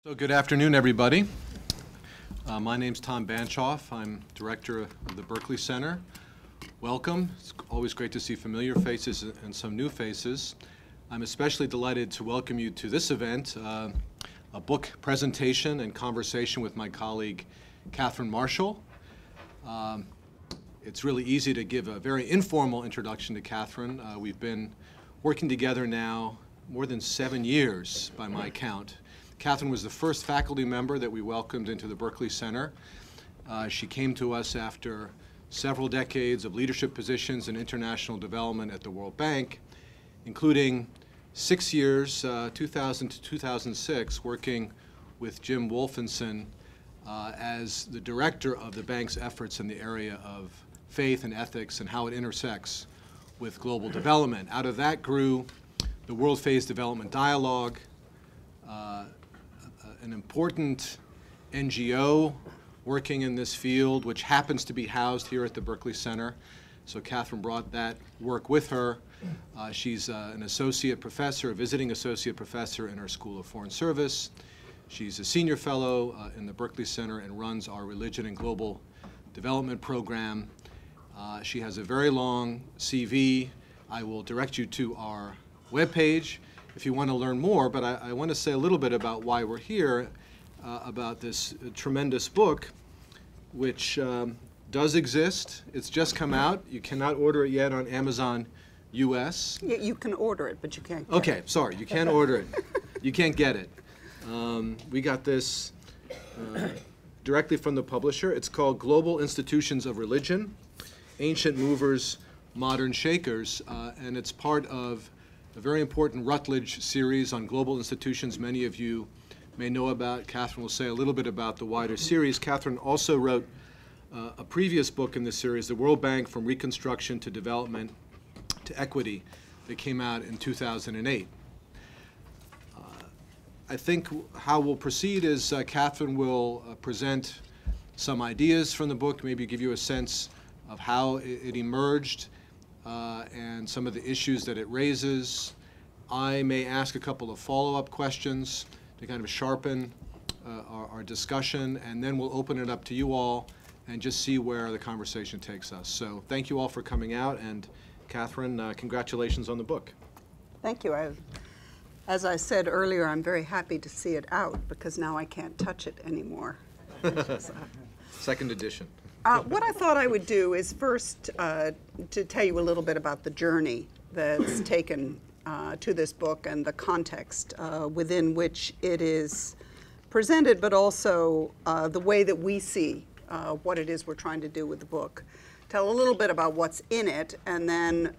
So good afternoon, everybody. My name's Tom Banchoff. I'm director of the Berkley Center. Welcome. It's always great to see familiar faces and some new faces. I'm especially delighted to welcome you to this event, a book presentation and conversation with my colleague, Katherine Marshall. It's really easy to give a very informal introduction to Katherine. We've been working together now more than 7 years by my count. Katherine was the first faculty member that we welcomed into the Berkley Center. She came to us after several decades of leadership positions in international development at the World Bank, including 6 years, 2000 to 2006, working with Jim Wolfenson as the director of the bank's efforts in the area of faith and ethics and how it intersects with global development. Out of that grew the World Phase Development Dialogue, an important NGO working in this field, which happens to be housed here at the Berkley Center. So Katherine brought that work with her. She's an associate professor, a visiting associate professor in our School of Foreign Service. She's a senior fellow in the Berkley Center and runs our Religion and Global Development program. She has a very long CV. I will direct you to our webpage if you want to learn more, but I want to say a little bit about why we're here, about this tremendous book, which does exist. It's just come out. You cannot order it yet on Amazon US. Yeah, you can order it, but you can't get Okay, sorry, you can't order it. You can't get it. We got this directly from the publisher. It's called Global Institutions of Religion, Ancient Movers, Modern Shakers, and it's part of a very important Routledge series on global institutions many of you may know about. Katherine will say a little bit about the wider series. Katherine also wrote a previous book in this series, The World Bank from Reconstruction to Development to Equity, that came out in 2008. I think how we'll proceed is Katherine will present some ideas from the book, maybe give you a sense of how it emerged, and some of the issues that it raises. I may ask a couple of follow-up questions to kind of sharpen our discussion, and then we'll open it up to you all and just see where the conversation takes us. So thank you all for coming out, and Katherine, congratulations on the book. Thank you. As I said earlier, I'm very happy to see it out because now I can't touch it anymore. Second edition. What I thought I would do is first to tell you a little bit about the journey that's taken to this book and the context within which it is presented, but also the way that we see what it is we're trying to do with the book. Tell a little bit about what's in it, and then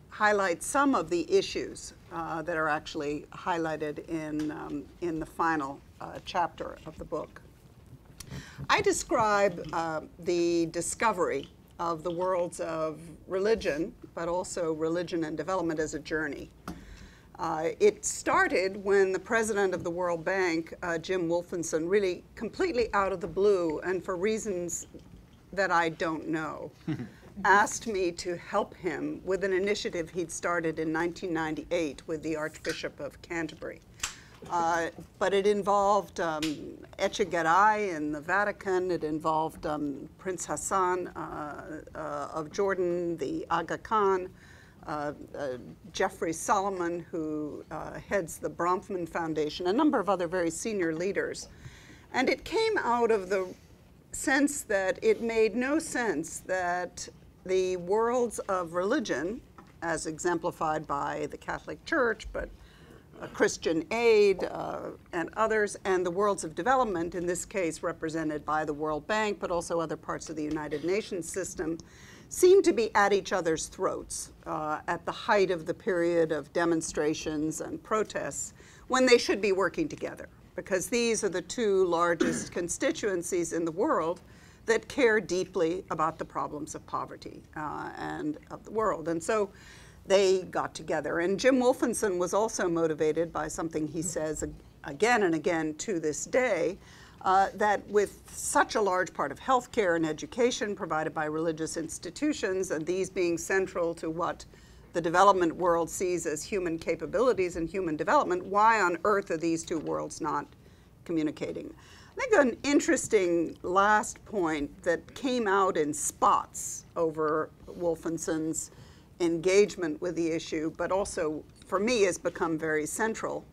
highlight some of the issues that are actually highlighted in the final chapter of the book. I describe the discovery of the worlds of religion, but also religion and development as a journey. It started when the president of the World Bank, Jim Wolfenson, really completely out of the blue and for reasons that I don't know, asked me to help him with an initiative he'd started in 1998 with the Archbishop of Canterbury. But it involved Etchegaray in the Vatican. It involved Prince Hassan of Jordan, the Aga Khan, Jeffrey Solomon, who heads the Bronfman Foundation, a number of other very senior leaders. And it came out of the sense that it made no sense that the worlds of religion, as exemplified by the Catholic Church, but Christian Aid and others, and the worlds of development, in this case represented by the World Bank, but also other parts of the United Nations system, seem to be at each other's throats at the height of the period of demonstrations and protests, when they should be working together, because these are the two largest constituencies in the world that care deeply about the problems of poverty and of the world. And so they got together. And Jim Wolfenson was also motivated by something he says again and again to this day, that with such a large part of healthcare and education provided by religious institutions, and these being central to what the development world sees as human capabilities and human development, why on earth are these two worlds not communicating. I think an interesting last point that came out in spots over Wolfenson's engagement with the issue, but also for me has become very central,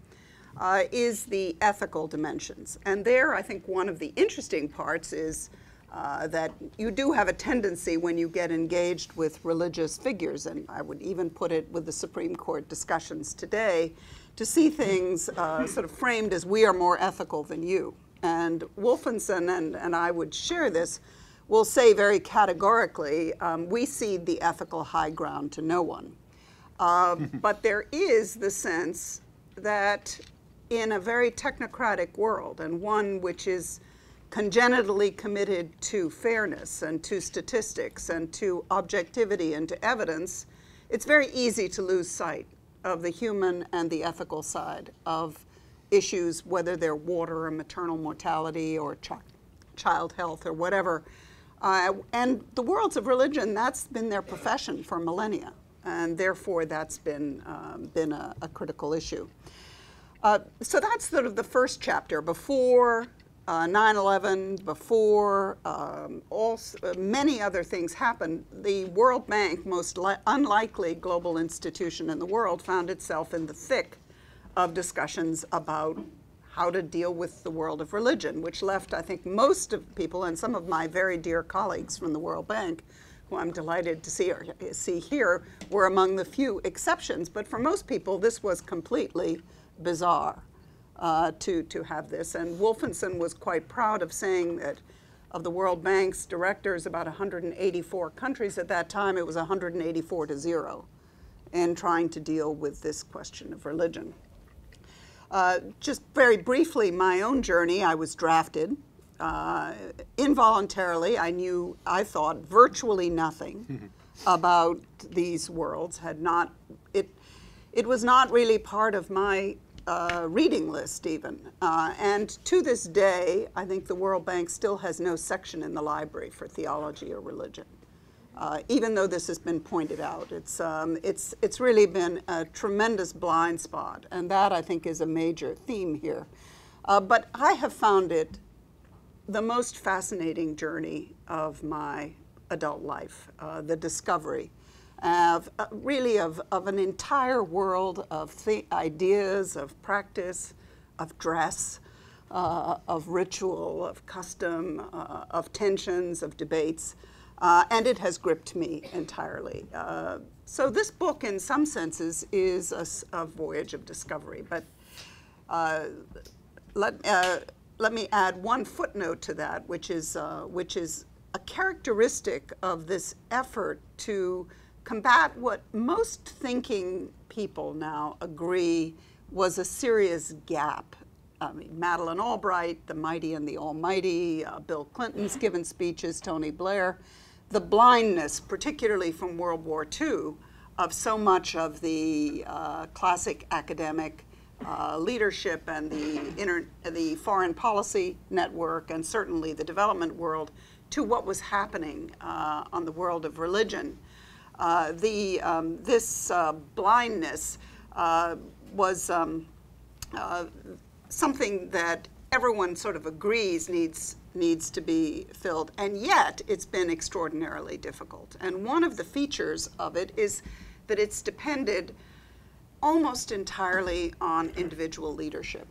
is the ethical dimensions. And there I think one of the interesting parts is that you do have a tendency when you get engaged with religious figures, and I would even put it with the Supreme Court discussions today, to see things sort of framed as we are more ethical than you. And Wolfenson, and I would share this, will say very categorically, we cede the ethical high ground to no one. But there is the sense that in a very technocratic world, and one which is congenitally committed to fairness and to statistics and to objectivity and to evidence, it's very easy to lose sight of the human and the ethical side of issues, whether they're water or maternal mortality or child health or whatever. And the worlds of religion, that's been their profession for millennia, and therefore that's been a critical issue. So that's sort of the first chapter. Before 9/11, before many other things happened, the World Bank, most unlikely global institution in the world, found itself in the thick of discussions about how to deal with the world of religion, which left, I think, most of people, and some of my very dear colleagues from the World Bank, who I'm delighted to see here, were among the few exceptions. But for most people, this was completely bizarre to have this. And Wolfenson was quite proud of saying that of the World Bank's directors, about 184 countries at that time, it was 184 to 0 in trying to deal with this question of religion. Just very briefly, my own journey, I was drafted. Involuntarily, I thought virtually nothing about these worlds. It was not really part of my reading list even. And to this day, I think the World Bank still has no section in the library for theology or religion. Even though this has been pointed out. It's really been a tremendous blind spot, and that I think is a major theme here. But I have found it the most fascinating journey of my adult life, the discovery of really of an entire world of ideas, of practice, of dress, of ritual, of custom, of tensions, of debates. And it has gripped me entirely. So this book, in some senses, is a voyage of discovery. But let me add one footnote to that, which is a characteristic of this effort to combat what most thinking people now agree was a serious gap. I mean, Madeleine Albright, the mighty and the almighty, Bill Clinton's given speeches, Tony Blair. The blindness, particularly from World War II, of so much of the classic academic leadership and the foreign policy network, and certainly the development world, to what was happening on the world of religion. This blindness was something that everyone sort of agrees needs to be filled, and yet it's been extraordinarily difficult. And one of the features of it is that it's depended almost entirely on individual leadership.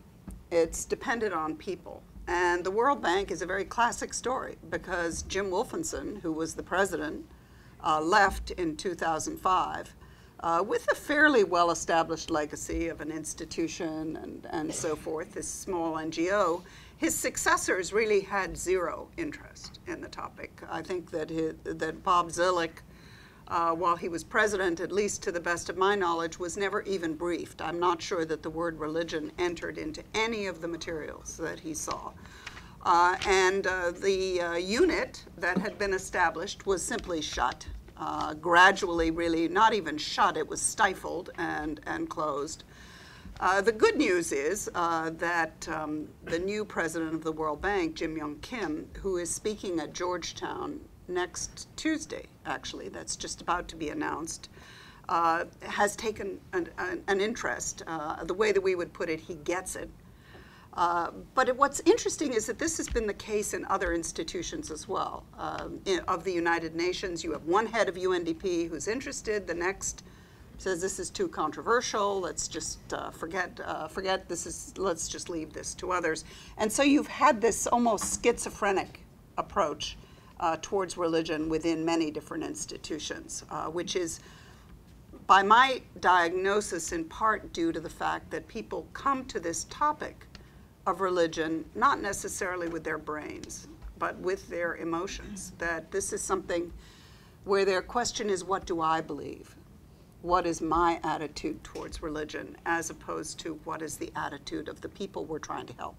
It's depended on people. And the World Bank is a very classic story, because Jim Wolfenson, who was the president, left in 2005 with a fairly well-established legacy of an institution and so forth, this small NGO. His successors really had zero interest in the topic. I think that Bob Zillick, while he was president, at least to the best of my knowledge, was never even briefed. I'm not sure that the word religion entered into any of the materials that he saw. And the unit that had been established was simply shut. Gradually, really, not even shut, it was stifled and closed. The good news is that the new president of the World Bank, Jim Young Kim, who is speaking at Georgetown next Tuesday, actually, that's just about to be announced, has taken an interest. The way that we would put it, he gets it. But what's interesting is that this has been the case in other institutions as well. Of the United Nations, you have one head of UNDP who's interested, the next says this is too controversial, let's just forget this is, let's just leave this to others. And so you've had this almost schizophrenic approach towards religion within many different institutions, which is, by my diagnosis, in part due to the fact that people come to this topic of religion not necessarily with their brains, but with their emotions. That this is something where their question is, what do I believe? What is my attitude towards religion, as opposed to what is the attitude of the people we're trying to help,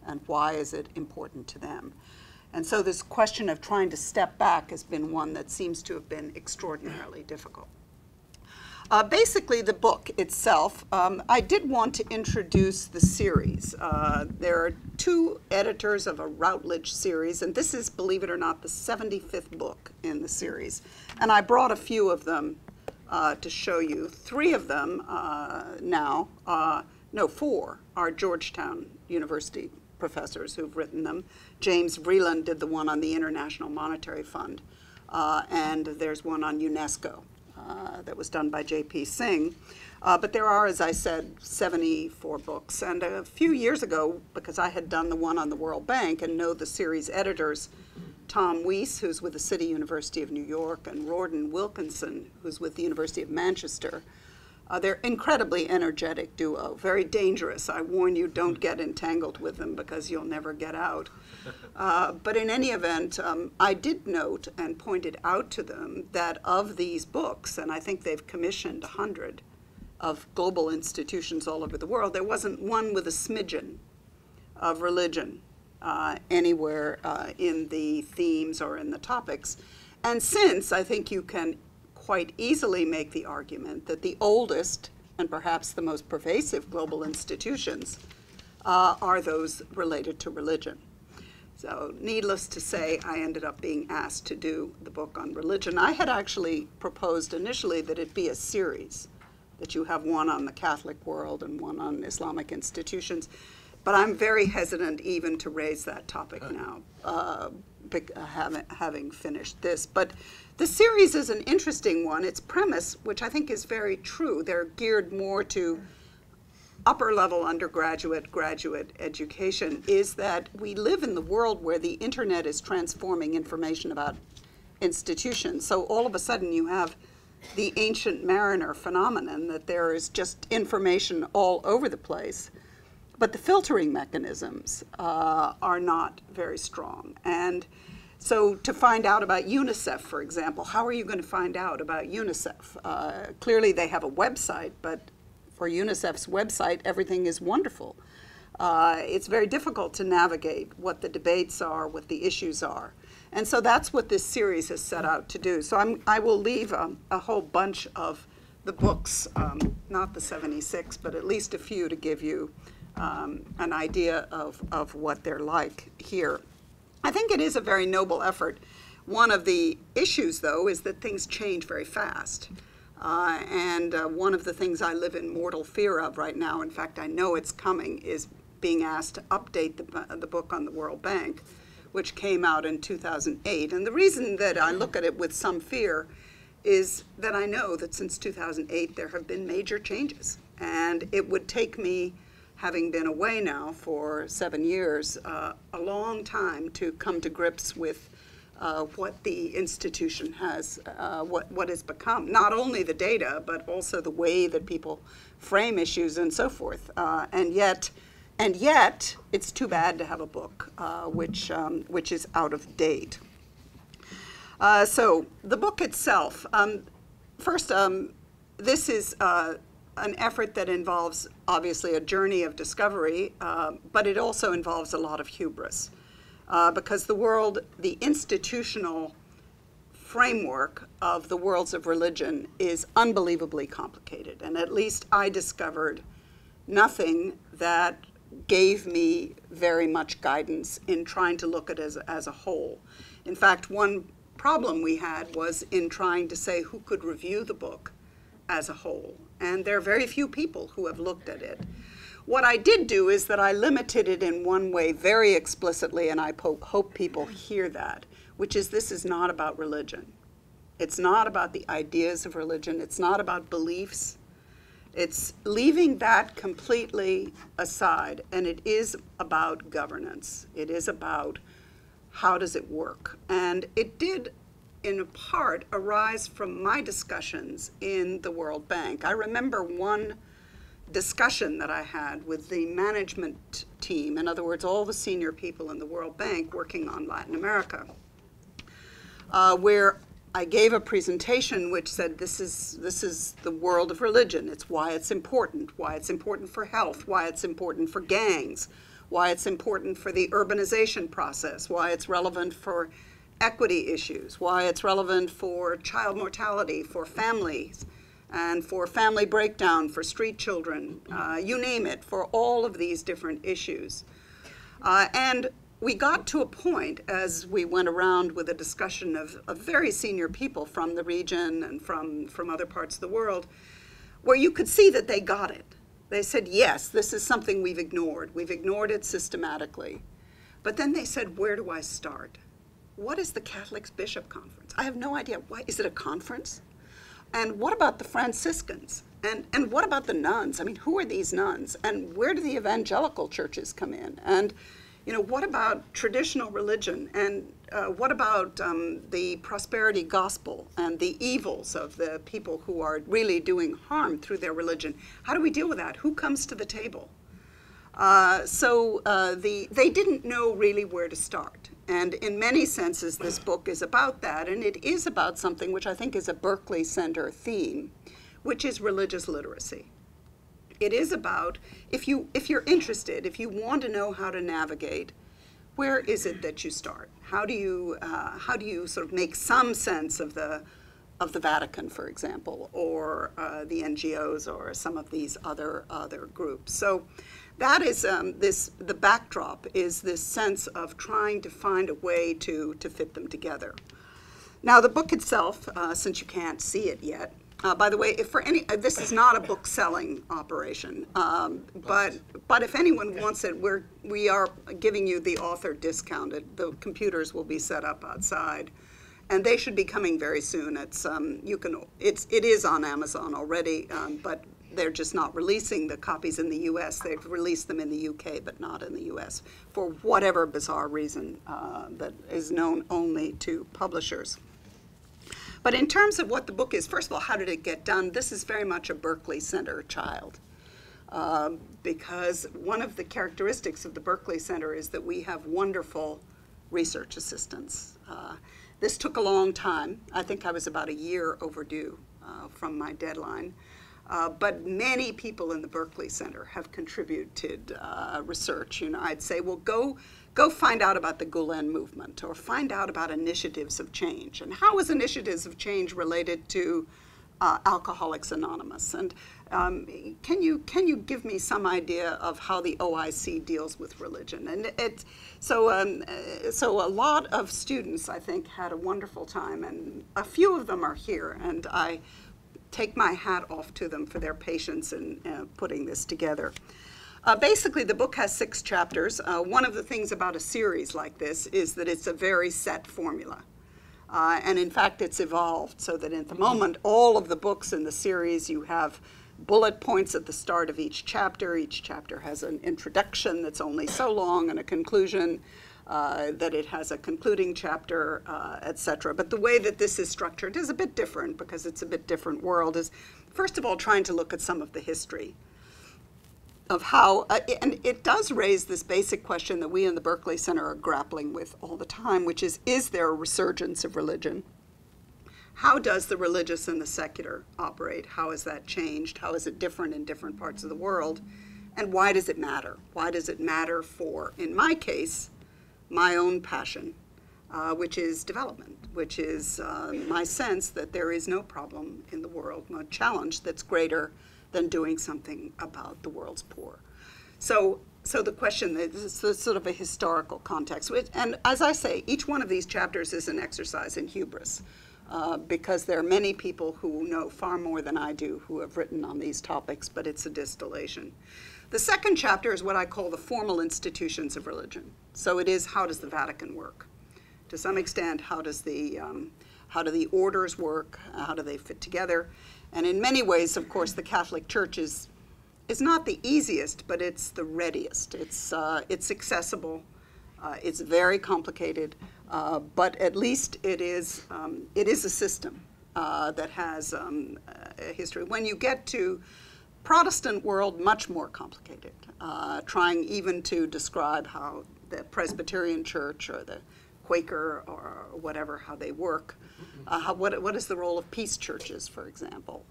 and why is it important to them? And so this question of trying to step back has been one that seems to have been extraordinarily difficult. Basically, the book itself, I did want to introduce the series. There are two editors of a Routledge series, and this is, believe it or not, the 75th book in the series. And I brought a few of them to show you. Three of them four are Georgetown University professors who've written them. James Vreeland did the one on the International Monetary Fund, and there's one on UNESCO. That was done by J.P. Singh. But there are, as I said, 74 books. And a few years ago, because I had done the one on the World Bank and know the series editors, Tom Weiss, who's with the City University of New York, and Rawdon Wilkinson, who's with the University of Manchester, they're incredibly energetic duo, very dangerous. I warn you, don't get entangled with them because you'll never get out. But in any event, I did note and pointed out to them that of these books, and I think they've commissioned 100 of global institutions all over the world, there wasn't one with a smidgen of religion anywhere in the themes or in the topics. And since I think you can quite easily make the argument that the oldest and perhaps the most pervasive global institutions are those related to religion. So needless to say, I ended up being asked to do the book on religion. I had actually proposed initially that it be a series, that you have one on the Catholic world and one on Islamic institutions. But I'm very hesitant even to raise that topic now, having finished this. But the series is an interesting one. Its premise, which I think is very true, they're geared more to upper-level undergraduate, graduate education, is that we live in the world where the internet is transforming information about institutions. So all of a sudden you have the ancient mariner phenomenon, that there is just information all over the place. But the filtering mechanisms are not very strong. And so to find out about UNICEF, for example, how are you going to find out about UNICEF? Clearly they have a website, but for UNICEF's website, everything is wonderful. It's very difficult to navigate what the debates are, what the issues are. And so that's what this series has set out to do. So I will leave a whole bunch of the books, not the 76, but at least a few to give you an idea of what they're like here. I think it is a very noble effort. One of the issues, though, is that things change very fast. And one of the things I live in mortal fear of right now, in fact, I know it's coming, is being asked to update the book on the World Bank, which came out in 2008. And the reason that I look at it with some fear is that I know that since 2008 there have been major changes. And it would take me, having been away now for 7 years, a long time to come to grips with what the institution has, what has become, not only the data, but also the way that people frame issues and so forth. And yet, it's too bad to have a book which is out of date. So the book itself, first, this is an effort that involves, obviously, a journey of discovery, but it also involves a lot of hubris. Because the institutional framework of the worlds of religion is unbelievably complicated. And at least I discovered nothing that gave me very much guidance in trying to look at it as a whole. In fact, one problem we had was in trying to say who could review the book as a whole. And there are very few people who have looked at it. What I did do is that I limited it in one way very explicitly, and I hope people hear that, which is this is not about religion. It's not about the ideas of religion. It's not about beliefs. It's leaving that completely aside, and it is about governance. It is about how does it work. And it did, in part, arise from my discussions in the World Bank. I remember one discussion that I had with the management team, in other words, all the senior people in the World Bank working on Latin America, where I gave a presentation which said this is the world of religion. It's why it's important for health, why it's important for gangs, why it's important for the urbanization process, why it's relevant for equity issues, why it's relevant for child mortality, for families, and for family breakdown, for street children, you name it, for all of these different issues. And we got to a point as we went around with a discussion of very senior people from the region and from other parts of the world, where you could see that they got it. They said, yes, this is something we've ignored. We've ignored it systematically. But then they said, where do I start? What is the Catholic Bishop Conference? I have no idea. Why is it a conference? And what about the Franciscans? And what about the nuns? I mean, who are these nuns? And where do the evangelical churches come in? And what about traditional religion? And what about the prosperity gospel and the evils of the people who are really doing harm through their religion? How do we deal with that? Who comes to the table? So they didn't know really where to start. And in many senses, this book is about that. And it is about something which I think is a Berkley Center theme, which is religious literacy. It is about, if you're interested, if you want to know how to navigate, where is it that you start? How do you sort of make some sense of the Vatican, for example, or the NGOs, or some of these other groups? So that is the backdrop is this sense of trying to find a way to fit them together. Now the book itself, since you can't see it yet. By the way, this is not a book selling operation, but if anyone wants it, we are giving you the author discounted. The computers will be set up outside, and they should be coming very soon. It is on Amazon already, but they're just not releasing the copies in the U.S. They've released them in the U.K., but not in the U.S. for whatever bizarre reason that is known only to publishers. But in terms of what the book is, first of all, how did it get done? This is very much a Berkley Center child, because one of the characteristics of the Berkley Center is that we have wonderful research assistants. This took a long time. I think I was about a year overdue from my deadline. But many people in the Berkley Center have contributed research. I'd say, well, go find out about the Gulen movement, or find out about initiatives of change. And how is initiatives of change related to Alcoholics Anonymous? And can you give me some idea of how the OIC deals with religion? And so a lot of students, I think, had a wonderful time, and a few of them are here, and I take my hat off to them for their patience in putting this together. Basically, the book has 6 chapters. One of the things about a series like this is that it's a very set formula. And in fact, it's evolved so that at the moment, all of the books in the series, you have bullet points at the start of each chapter. Each chapter has an introduction that's only so long and a conclusion, that it has a concluding chapter, etc. But the way that this is structured is a bit different, because it's a bit different world, is first of all trying to look at some of the history of how, and it does raise this basic question that we in the Berkley Center are grappling with all the time, which is there a resurgence of religion? How does the religious and the secular operate? How has that changed? How is it different in different parts of the world? And why does it matter? Why does it matter for, in my case, my own passion, which is development, which is my sense that there is no problem in the world, no challenge that's greater than doing something about the world's poor. So the question is sort of a historical context. And as I say, each one of these chapters is an exercise in hubris. because there are many people who know far more than I do who have written on these topics, but it's a distillation. The second chapter is what I call the formal institutions of religion. So it is, how does the Vatican work? To some extent, how do the orders work? How do they fit together? And in many ways, of course, the Catholic Church is not the easiest, but it's the readiest. It's accessible. It's very complicated, but at least it is a system that has a history. When you get to Protestant world, much more complicated, trying even to describe how the Presbyterian Church or the Quaker or whatever, how they work. What is the role of peace churches, for example,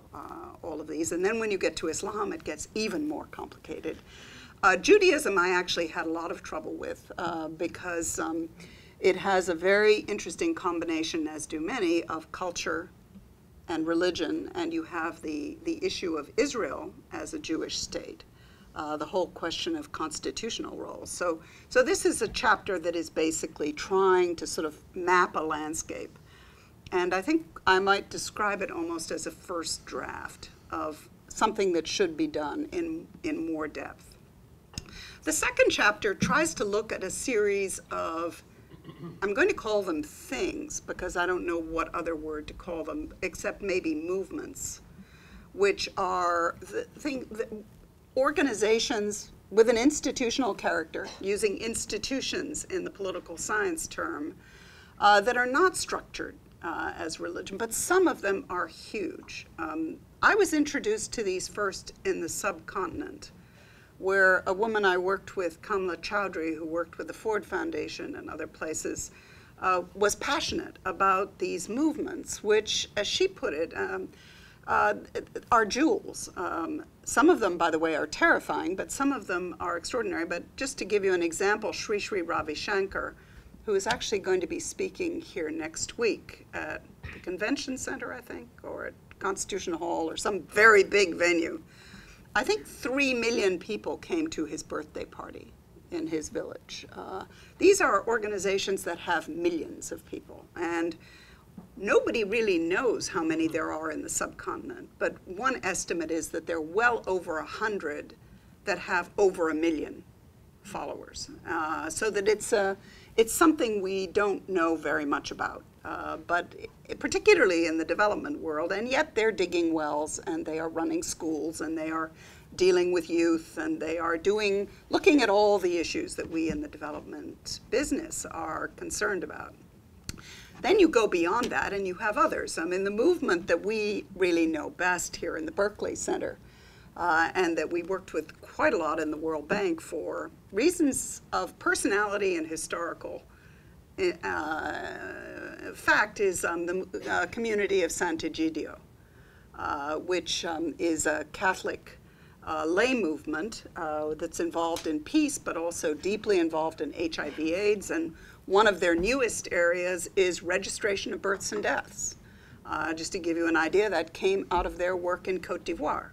all of these. And then when you get to Islam, it gets even more complicated. Judaism I actually had a lot of trouble with because it has a very interesting combination, as do many, of culture and religion, and you have the issue of Israel as a Jewish state, the whole question of constitutional roles. So this is a chapter that is basically trying to sort of map a landscape. And I think I might describe it almost as a first draft of something that should be done in more depth. The second chapter tries to look at a series of, I'm going to call them things, because I don't know what other word to call them, except maybe movements, which are organizations with an institutional character, using institutions in the political science term, that are not structured as religion, but some of them are huge. I was introduced to these first in the subcontinent, where a woman I worked with, Kamla Chowdhury, who worked with the Ford Foundation and other places, was passionate about these movements, which, as she put it, are jewels. Some of them, by the way, are terrifying, but some of them are extraordinary. But just to give you an example, Sri Sri Ravi Shankar, who is actually going to be speaking here next week at the Convention Center, I think, or at Constitution Hall, or some very big venue. I think 3 million people came to his birthday party in his village. These are organizations that have millions of people, and nobody really knows how many there are in the subcontinent, but one estimate is that there are well over 100 that have over 1 million followers. So that it's something we don't know very much about, but particularly in the development world, and yet they're digging wells, and they are running schools, and they are dealing with youth, and they are looking at all the issues that we in the development business are concerned about. Then you go beyond that, and you have others. I mean, the movement that we really know best here in the Berkley Center, and that we worked with quite a lot in the World Bank for reasons of personality and historical fact, is the community of Sant'Egidio, which is a Catholic lay movement that's involved in peace, but also deeply involved in HIV/AIDS. And one of their newest areas is registration of births and deaths. Just to give you an idea, that came out of their work in Côte d'Ivoire.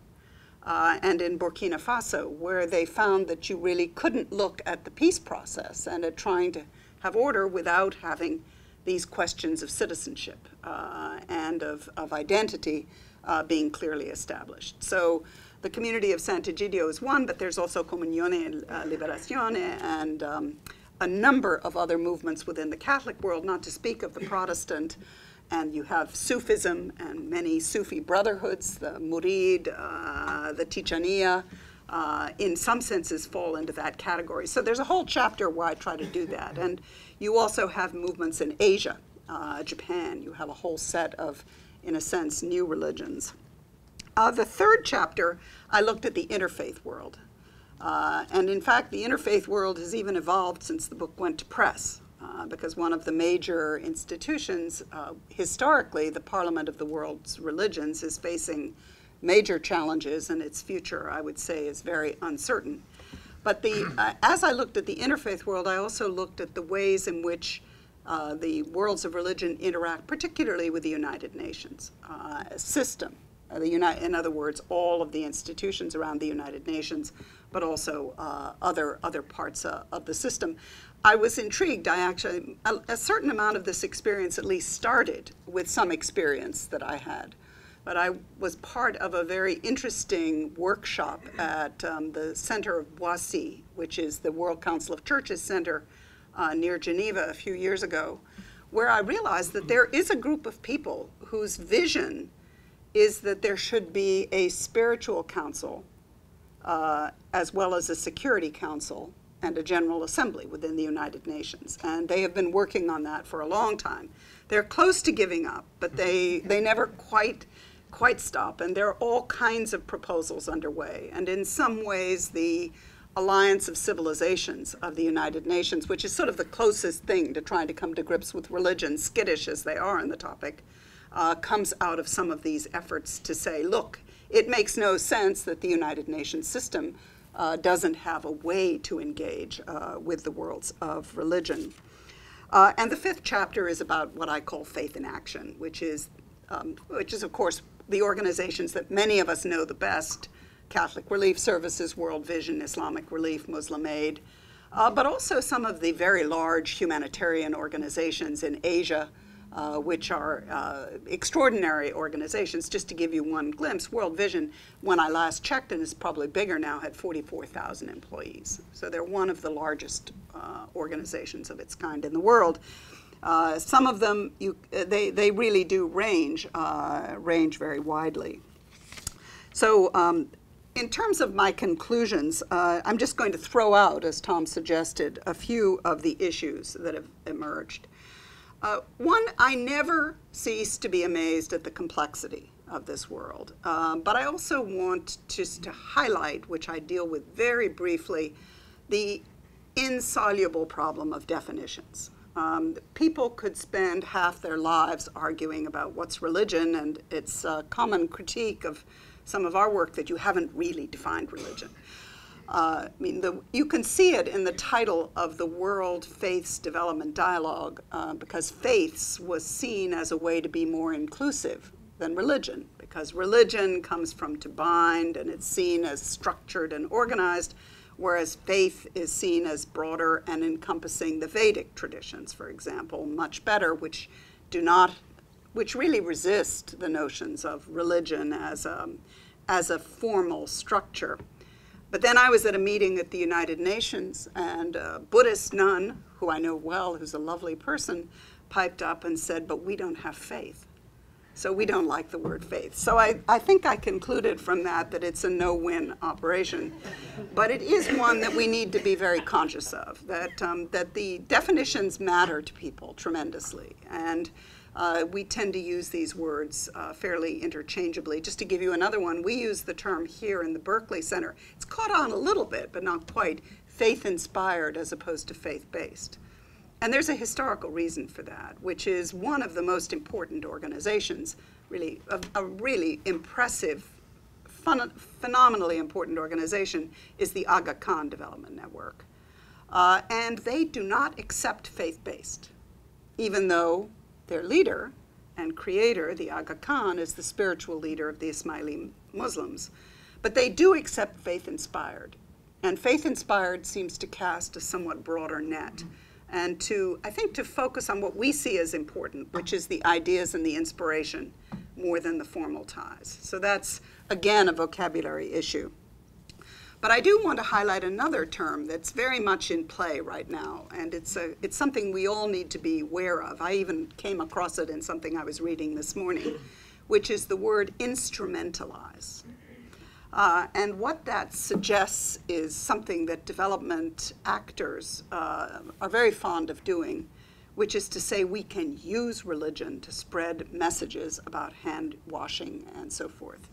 And in Burkina Faso, where they found that you really couldn't look at the peace process and at trying to have order without having these questions of citizenship and of identity being clearly established. So the community of Sant'Egidio is one, but there's also Comunione e Liberazione and a number of other movements within the Catholic world, not to speak of the Protestant. And you have Sufism and many Sufi brotherhoods, the Murid, the Tijaniya, in some senses fall into that category. So there's a whole chapter where I try to do that. And you also have movements in Asia, Japan. You have a whole set of, in a sense, new religions. The third chapter, I looked at the interfaith world. And in fact, the interfaith world has even evolved since the book went to press. Because one of the major institutions, historically, the Parliament of the World's Religions, is facing major challenges, and its future, I would say, is very uncertain. But as I looked at the interfaith world, I also looked at the ways in which the worlds of religion interact, particularly with the United Nations system, in other words, all of the institutions around the United Nations, but also other parts of the system. I was intrigued. A certain amount of this experience at least started with some experience that I had. But I was part of a very interesting workshop at the Center of Boissy, which is the World Council of Churches Center near Geneva a few years ago, where I realized that there is a group of people whose vision is that there should be a spiritual council as well as a security council and a general assembly within the United Nations. And they have been working on that for a long time. They're close to giving up, but they never quite stop. And there are all kinds of proposals underway. And in some ways, the Alliance of Civilizations of the United Nations, which is sort of the closest thing to trying to come to grips with religion, skittish as they are on the topic, comes out of some of these efforts to say, look, it makes no sense that the United Nations system doesn't have a way to engage with the worlds of religion. And the fifth chapter is about what I call faith in action, which is of course, the organizations that many of us know the best: Catholic Relief Services, World Vision, Islamic Relief, Muslim Aid, but also some of the very large humanitarian organizations in Asia, which are extraordinary organizations. Just to give you one glimpse, World Vision, when I last checked, and is probably bigger now, had 44,000 employees. So they're one of the largest organizations of its kind in the world. Some of them, they really do range very widely. So in terms of my conclusions, I'm just going to throw out, as Tom suggested, a few of the issues that have emerged. One, I never cease to be amazed at the complexity of this world. But I also want just to highlight, which I deal with very briefly, the insoluble problem of definitions. People could spend half their lives arguing about what's religion, and it's a common critique of some of our work that you haven't really defined religion. You can see it in the title of the World Faiths Development Dialogue, because faiths was seen as a way to be more inclusive than religion, because religion comes from to bind, and it's seen as structured and organized, whereas faith is seen as broader and encompassing the Vedic traditions, for example, much better, which really resist the notions of religion as a formal structure. But then I was at a meeting at the United Nations, and a Buddhist nun, who I know well, who's a lovely person, piped up and said, but we don't have faith. So we don't like the word faith. So I think I concluded from that it's a no-win operation. But it is one that we need to be very conscious of, that the definitions matter to people tremendously. And we tend to use these words fairly interchangeably. Just to give you another one, we use the term here in the Berkley Center. It's caught on a little bit, but not quite, faith-inspired as opposed to faith-based. And there's a historical reason for that, which is one of the most important organizations, really, a really impressive, phenomenally important organization is the Aga Khan Development Network. And they do not accept faith-based, even though their leader and creator, the Aga Khan, is the spiritual leader of the Ismaili Muslims. But they do accept faith-inspired. And faith-inspired seems to cast a somewhat broader net. And I think to focus on what we see as important, which is the ideas and the inspiration, more than the formal ties. So that's, again, a vocabulary issue. But I do want to highlight another term that's very much in play right now, and it's something we all need to be aware of. I even came across it in something I was reading this morning, which is the word instrumentalize. And what that suggests is something that development actors are very fond of doing, which is to say we can use religion to spread messages about hand washing and so forth.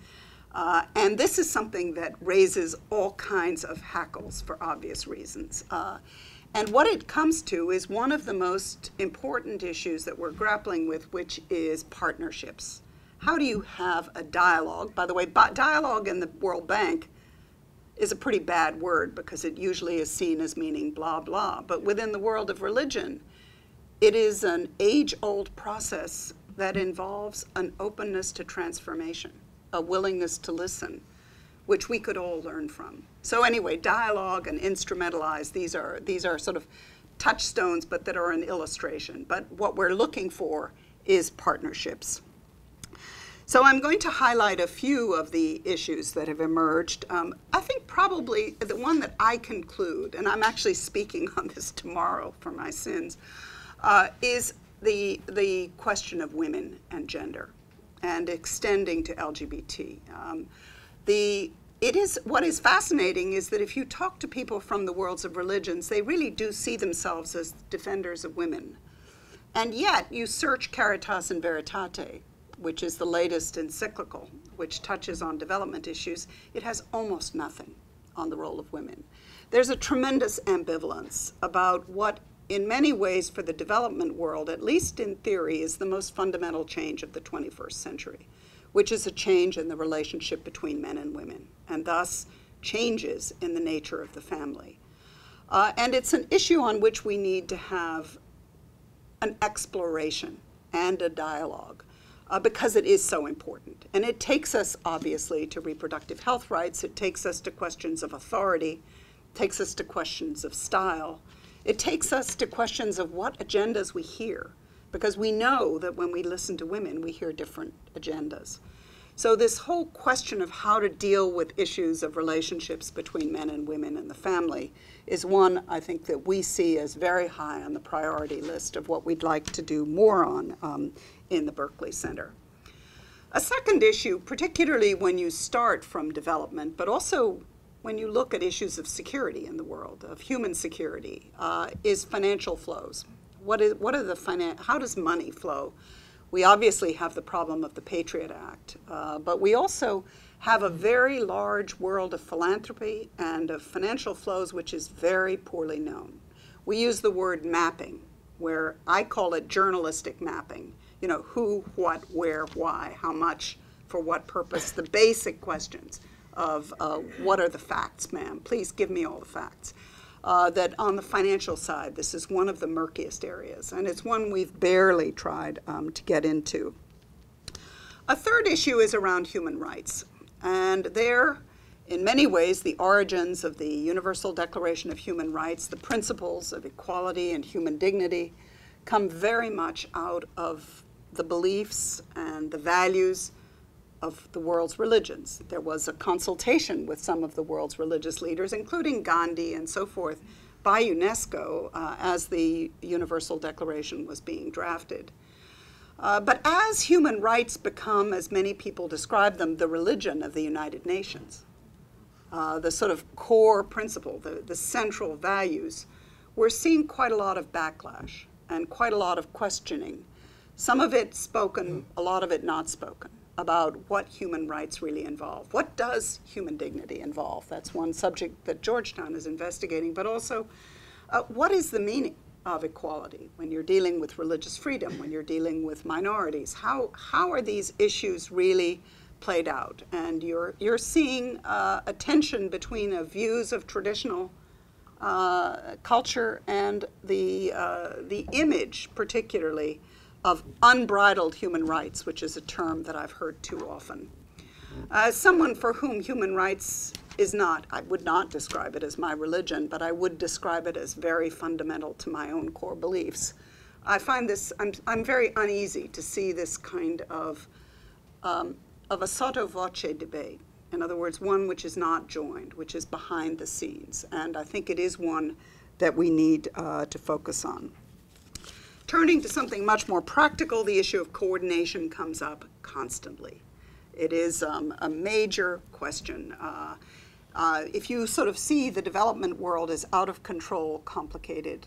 And this is something that raises all kinds of hackles for obvious reasons. And what it comes to is one of the most important issues that we're grappling with, which is partnerships. How do you have a dialogue? By the way, dialogue in the World Bank is a pretty bad word because it usually is seen as meaning blah, blah. But within the world of religion, it is an age-old process that involves an openness to transformation. a willingness to listen, which we could all learn from. So anyway, dialogue and instrumentalize, these are sort of touchstones, but that are an illustration. But what we're looking for is partnerships. So I'm going to highlight a few of the issues that have emerged. I think probably the one that I conclude, and I'm actually speaking on this tomorrow for my sins, is the question of women and gender, and extending to LGBT. What is fascinating is that if you talk to people from the worlds of religions, they really do see themselves as defenders of women. And yet, you search Caritas in Veritate, which is the latest encyclical, which touches on development issues, it has almost nothing on the role of women. There's a tremendous ambivalence about what, in many ways, for the development world, at least in theory, is the most fundamental change of the 21st century, which is a change in the relationship between men and women, and thus changes in the nature of the family. And it's an issue on which we need to have an exploration and a dialogue. Because it is so important. And it takes us, obviously, to reproductive health rights. It takes us to questions of authority. It takes us to questions of style. It takes us to questions of what agendas we hear, because we know that when we listen to women, we hear different agendas. So this whole question of how to deal with issues of relationships between men and women in the family is one, I think, that we see as very high on the priority list of what we'd like to do more on in the Berkley Center. A second issue, particularly when you start from development, but also when you look at issues of security in the world, of human security, is financial flows. How does money flow? We obviously have the problem of the Patriot Act, but we also have a very large world of philanthropy and of financial flows which is very poorly known. We use the word mapping, where I call it journalistic mapping. You know, who, what, where, why, how much, for what purpose, the basic questions of what are the facts, ma'am? Please give me all the facts. That on the financial side, this is one of the murkiest areas, and it's one we've barely tried to get into. A third issue is around human rights, and there, in many ways, the origins of the Universal Declaration of Human Rights, the principles of equality and human dignity, come very much out of the beliefs and the values of the world's religions. There was a consultation with some of the world's religious leaders, including Gandhi and so forth, by UNESCO as the Universal Declaration was being drafted. But as human rights become, as many people describe them, the religion of the United Nations, the sort of core principle, the central values, we're seeing quite a lot of backlash and quite a lot of questioning. Some of it spoken, a lot of it not spoken, about what human rights really involve. What does human dignity involve? That's one subject that Georgetown is investigating, but also what is the meaning of equality when you're dealing with religious freedom, when you're dealing with minorities? How are these issues really played out? And you're seeing a tension between views of traditional culture and the image, particularly, of unbridled human rights, which is a term that I've heard too often. As someone for whom human rights is not, I would not describe it as my religion, but I would describe it as very fundamental to my own core beliefs. I find this, I'm very uneasy to see this kind of a sotto voce debate. In other words, one which is not joined, which is behind the scenes. And I think it is one that we need to focus on. Turning to something much more practical, the issue of coordination comes up constantly. It is a major question. If you sort of see the development world as out of control, complicated,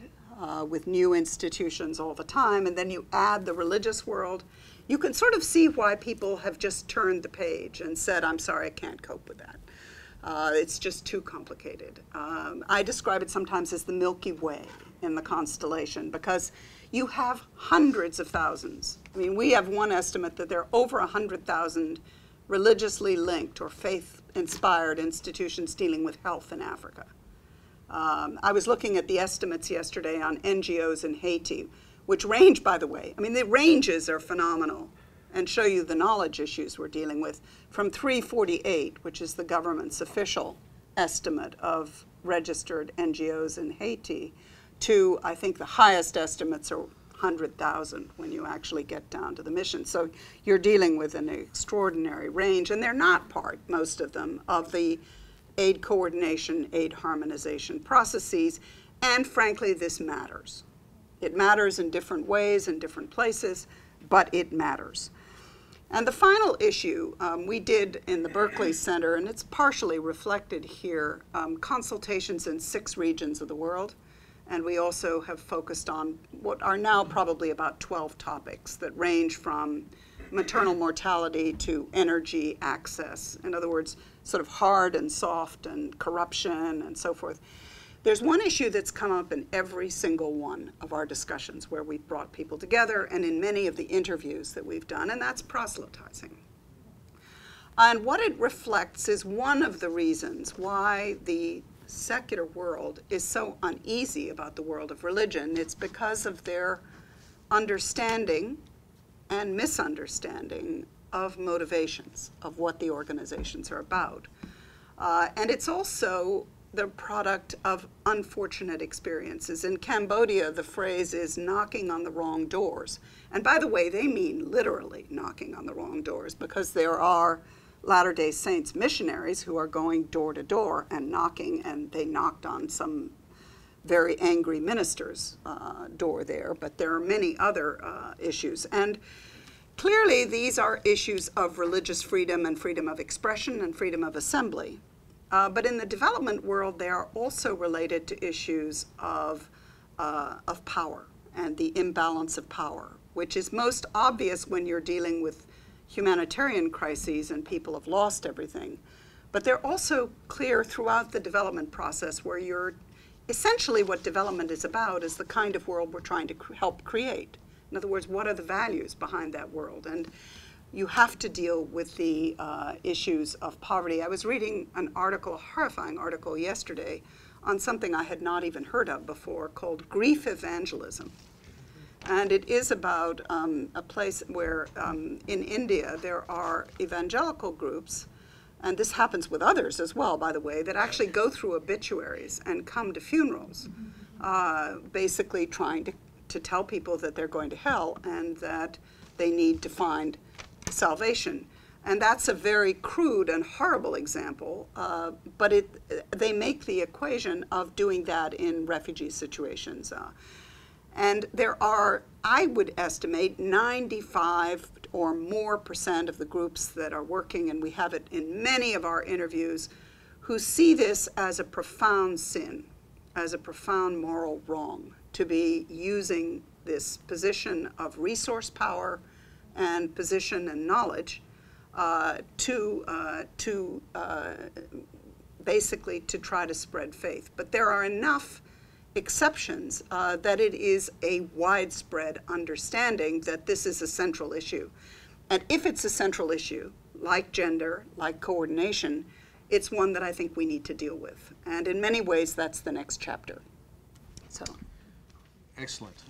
with new institutions all the time, and then you add the religious world, you can sort of see why people have just turned the page and said, I'm sorry, I can't cope with that. It's just too complicated. I describe it sometimes as the Milky Way in the constellation, because you have hundreds of thousands. I mean, we have one estimate that there are over 100,000 religiously linked or faith-inspired institutions dealing with health in Africa. I was looking at the estimates yesterday on NGOs in Haiti, which range, by the way. I mean, the ranges are phenomenal. and show you the knowledge issues we're dealing with, from 348, which is the government's official estimate of registered NGOs in Haiti, to I think the highest estimates are 100,000 when you actually get down to the mission. So you're dealing with an extraordinary range, and they're not part, most of them, of the aid coordination, aid harmonization processes, and frankly, this matters. It matters in different ways, in different places, but it matters. And the final issue we did in the Berkley Center, and it's partially reflected here, consultations in 6 regions of the world. And we also have focused on what are now probably about 12 topics that range from maternal mortality to energy access. In other words, sort of hard and soft and corruption and so forth. There's one issue that's come up in every single one of our discussions where we've brought people together and in many of the interviews that we've done, and that's proselytizing. And what it reflects is one of the reasons why the secular world is so uneasy about the world of religion. It's because of their understanding and misunderstanding of motivations, of what the organizations are about. And it's also the product of unfortunate experiences. In Cambodia, the phrase is knocking on the wrong doors. And by the way, they mean literally knocking on the wrong doors, because there are Latter-day Saints missionaries who are going door to door and knocking, and they knocked on some very angry minister's door there, but there are many other issues. And clearly these are issues of religious freedom and freedom of expression and freedom of assembly. But in the development world, they are also related to issues of power and the imbalance of power, which is most obvious when you're dealing with humanitarian crises and people have lost everything. But they're also clear throughout the development process, where you're essentially what development is about is the kind of world we're trying to help create. In other words, what are the values behind that world? And you have to deal with the issues of poverty. I was reading an article, a horrifying article yesterday, on something I had not even heard of before called grief evangelism. And it is about a place where in India there are evangelical groups, and this happens with others as well, by the way, that actually go through obituaries and come to funerals, basically trying to tell people that they're going to hell and that they need to find salvation. And that's a very crude and horrible example, but they make the equation of doing that in refugee situations. And there are, I would estimate, 95 or more % of the groups that are working, and we have it in many of our interviews, who see this as a profound sin, as a profound moral wrong, to be using this position of resource power and position and knowledge basically to try to spread faith. But there are enough exceptions that it is a widespread understanding that this is a central issue. And if it's a central issue, like gender, like coordination, it's one that I think we need to deal with. And in many ways, that's the next chapter. So. Excellent.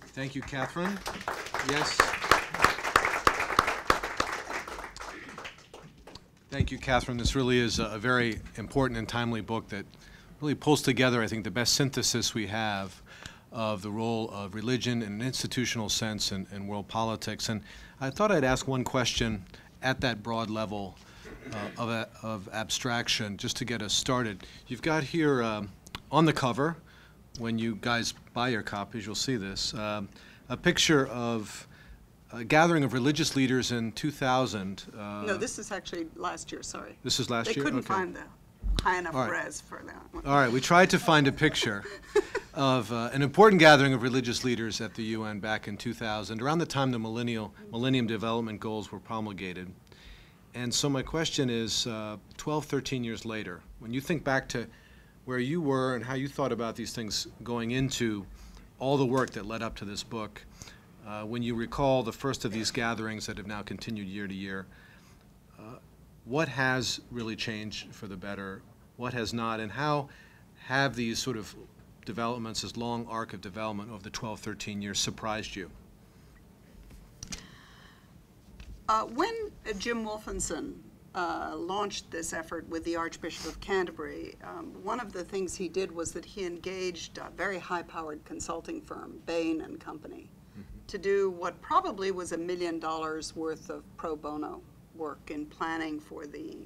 Thank you, Katherine. Yes. Thank you, Katherine. This really is a very important and timely book that really pulls together, I think, the best synthesis we have of the role of religion in an institutional sense in world politics. And I thought I'd ask one question at that broad level of abstraction, just to get us started. You've got here on the cover, when you guys buy your copies, you'll see this, a picture of a gathering of religious leaders in 2000. No, this is actually last year, sorry. This is last year? They couldn't Okay. find the high enough All right. res for that one. All right, we tried to find a picture of an important gathering of religious leaders at the UN back in 2000, around the time the Millennium Development Goals were promulgated. And so my question is, 12, 13 years later, when you think back to where you were and how you thought about these things going into all the work that led up to this book, when you recall the first of these gatherings that have now continued year to year, what has really changed for the better? What has not? And how have these sort of developments, this long arc of development over the 12, 13 years, surprised you? When Jim Wolfenson launched this effort with the Archbishop of Canterbury, one of the things he did was that he engaged a very high-powered consulting firm, Bain and Company, to do what probably was $1 million worth of pro bono work in planning for the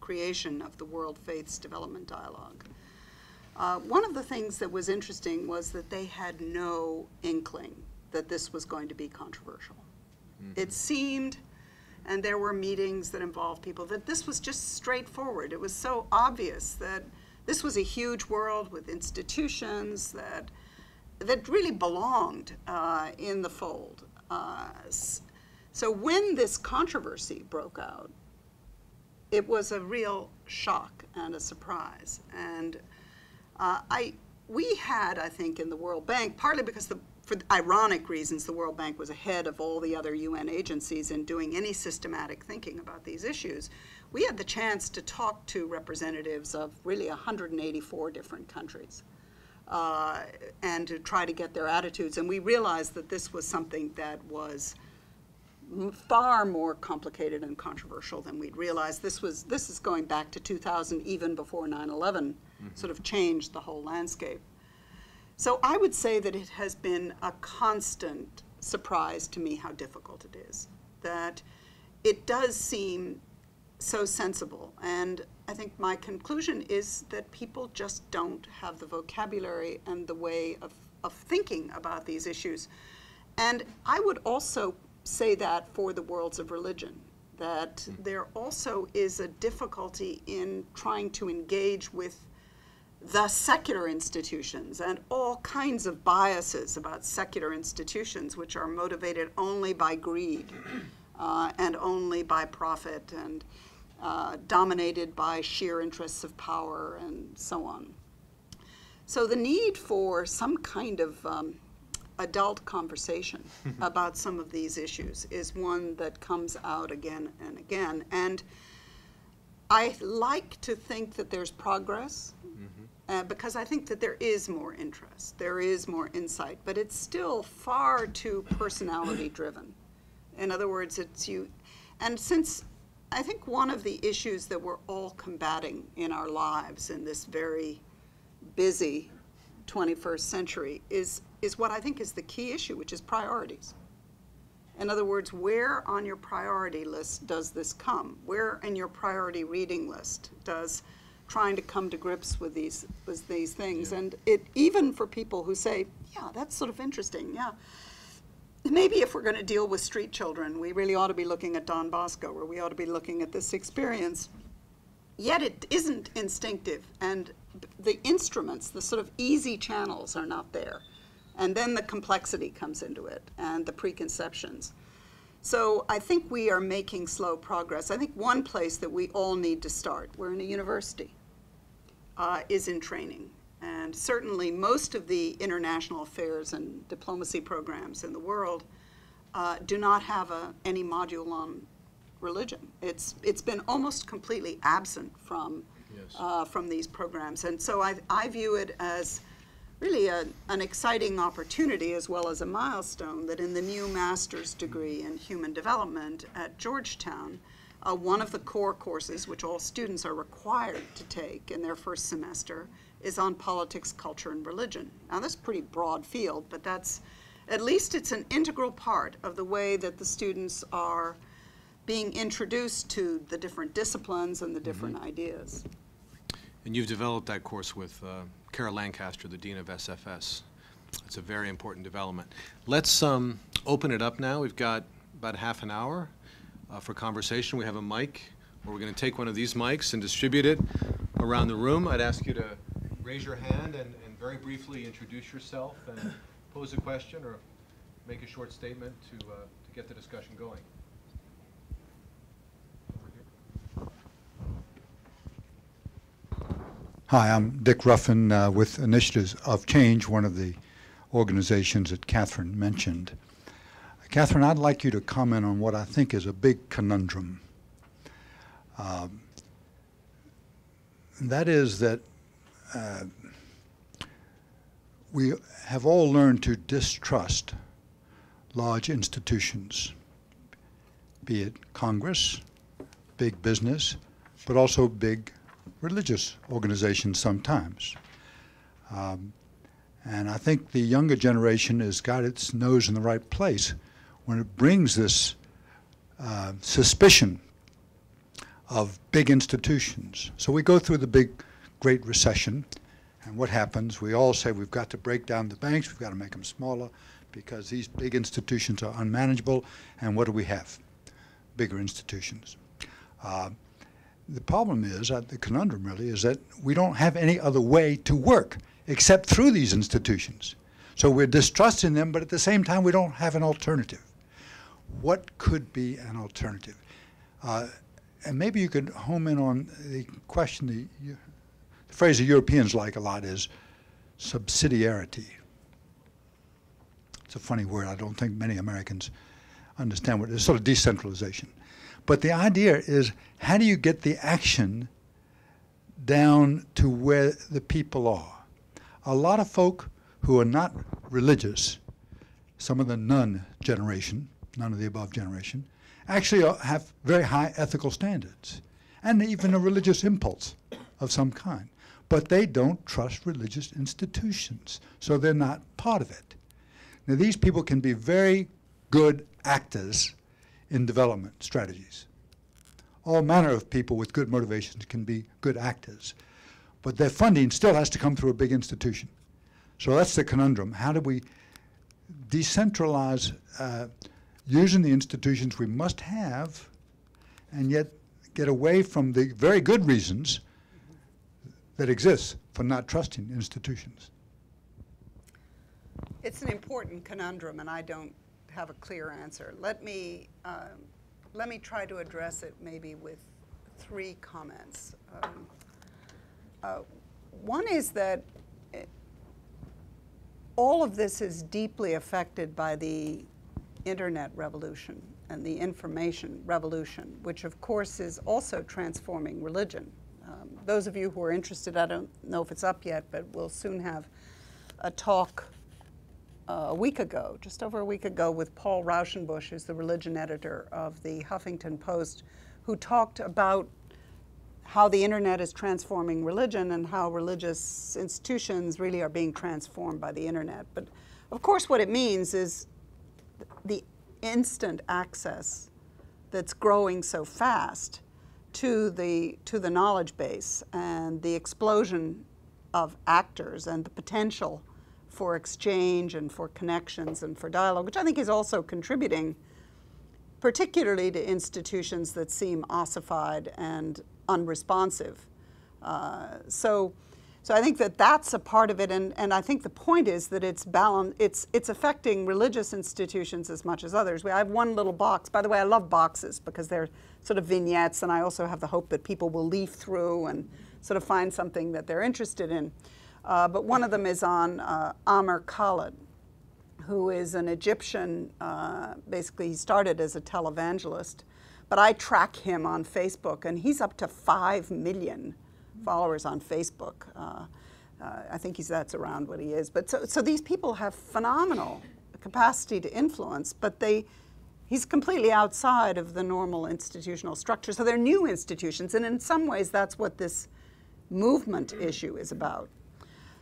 creation of the World Faiths Development Dialogue. One of the things that was interesting was that they had no inkling that this was going to be controversial. It seemed, and there were meetings that involved people, that this was just straightforward. It was so obvious that this was a huge world with institutions that really belonged in the fold. So when this controversy broke out, it was a real shock and a surprise. And we had, I think, in the World Bank, partly because for ironic reasons, the World Bank was ahead of all the other UN agencies in doing any systematic thinking about these issues. We had the chance to talk to representatives of really 184 different countries and to try to get their attitudes. And we realized that this was something that was far more complicated and controversial than we'd realized. This is going back to 2000, even before 9/11 sort of changed the whole landscape. So I would say that it has been a constant surprise to me how difficult it is, that it does seem so sensible. And I think my conclusion is that people just don't have the vocabulary and the way of thinking about these issues. And I would also say that for the worlds of religion, that there also is a difficulty in trying to engage with the secular institutions and all kinds of biases about secular institutions, which are motivated only by greed and only by profit and dominated by sheer interests of power and so on. So the need for some kind of adult conversation about some of these issues is one that comes out again and again. And I like to think that there's progress because I think that there is more interest, there is more insight, but it's still far too personality driven. In other words, it's you. And since I think one of the issues that we're all combating in our lives in this very busy 21st century is what I think is the key issue, which is priorities. In other words, where on your priority list does this come? Where in your priority reading list does trying to come to grips with these things? Yeah. And it, even for people who say, yeah, that's sort of interesting, yeah. Maybe if we're going to deal with street children, we really ought to be looking at Don Bosco, or we ought to be looking at this experience. Yet it isn't instinctive, and the instruments, the sort of easy channels are not there. And then the complexity comes into it, and the preconceptions. So I think we are making slow progress. I think one place that we all need to start, we're in a university, is in training. And certainly most of the international affairs and diplomacy programs in the world do not have any module on religion. It's been almost completely absent from these programs. And so I view it as really an exciting opportunity as well as a milestone that in the new master's degree in human development at Georgetown, one of the core courses, which all students are required to take in their first semester, is on politics, culture, and religion. Now that's a pretty broad field, but at least it's an integral part of the way that the students are being introduced to the different disciplines and the different ideas. And you've developed that course with Kara Lancaster, the Dean of SFS. It's a very important development. Let's open it up now. We've got about half an hour for conversation. We have a mic, where we're going to take one of these mics and distribute it around the room. I'd ask you to raise your hand and very briefly introduce yourself and pose a question or make a short statement to get the discussion going. Hi, I'm Dick Ruffin with Initiatives of Change, one of the organizations that Katherine mentioned. Katherine, I'd like you to comment on what I think is a big conundrum. That is that we have all learned to distrust large institutions be it Congress, big business, but also big religious organizations sometimes. And I think the younger generation has got its nose in the right place when it brings this suspicion of big institutions. So we go through the big Great Recession, and what happens? We all say we've got to break down the banks, we've got to make them smaller because these big institutions are unmanageable, and what do we have? Bigger institutions. The problem is, the conundrum really, is that we don't have any other way to work except through these institutions. So we're distrusting them, but at the same time we don't have an alternative. What could be an alternative? And maybe you could home in on the question, the phrase the Europeans like a lot is subsidiarity. It's a funny word. I don't think many Americans understand what it is. It's sort of decentralization. But the idea is, how do you get the action down to where the people are? A lot of folk who are not religious, some of the none generation, none of the above generation, actually have very high ethical standards and even a religious impulse of some kind. But they don't trust religious institutions, so they're not part of it. Now, these people can be very good actors in development strategies. All manner of people with good motivations can be good actors, but their funding still has to come through a big institution. So that's the conundrum. How do we decentralize using the institutions we must have and yet get away from the very good reasons that exist for not trusting institutions? It's an important conundrum, and I don't have a clear answer. Let me try to address it maybe with 3 comments. One is that all of this is deeply affected by the internet revolution and the information revolution, which of course is also transforming religion. Those of you who are interested, I don't know if it's up yet, but we'll soon have a talk a week ago, just over a week ago, with Paul Rauschenbusch, who's the religion editor of the Huffington Post, who talked about how the internet is transforming religion and how religious institutions really are being transformed by the internet. But of course what it means is the instant access that's growing so fast to the knowledge base and the explosion of actors and the potential for exchange and for connections and for dialogue, which I think is also contributing particularly to institutions that seem ossified and unresponsive. So I think that that's a part of it, and I think the point is that it's affecting religious institutions as much as others. I have one little box. By the way, I love boxes because they're sort of vignettes, and I also have the hope that people will leaf through and sort of find something that they're interested in. But one of them is on Amr Khalid, who is an Egyptian, basically he started as a televangelist, but I track him on Facebook, and he's up to 5 million followers on Facebook. I think that's around what he is. But so these people have phenomenal capacity to influence, but he's completely outside of the normal institutional structure. So they're new institutions, and in some ways that's what this movement issue is about.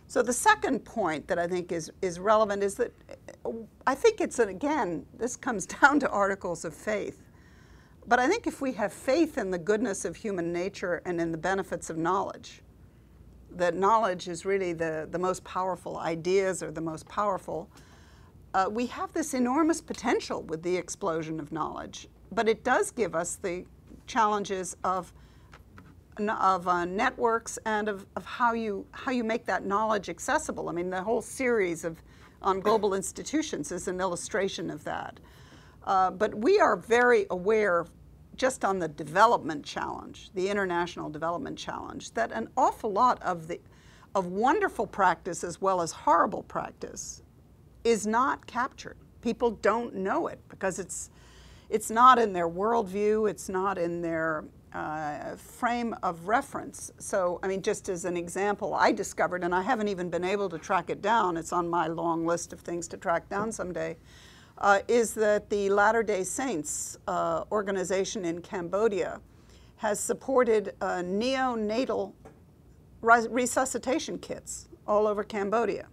So the second point that I think is relevant is that I think again, this comes down to articles of faith. But I think if we have faith in the goodness of human nature and in the benefits of knowledge, that knowledge is really the most powerful, ideas are the most powerful, we have this enormous potential with the explosion of knowledge. But it does give us the challenges of networks and of how you make that knowledge accessible. I mean, the whole series on global institutions is an illustration of that. But we are very aware, just on the development challenge, the international development challenge, that an awful lot of wonderful practice as well as horrible practice is not captured. People don't know it because it's not in their worldview, it's not in their frame of reference. So, I mean, just as an example, I discovered, and I haven't even been able to track it down, it's on my long list of things to track down someday, is that the Latter-day Saints organization in Cambodia has supported neonatal resuscitation kits all over Cambodia.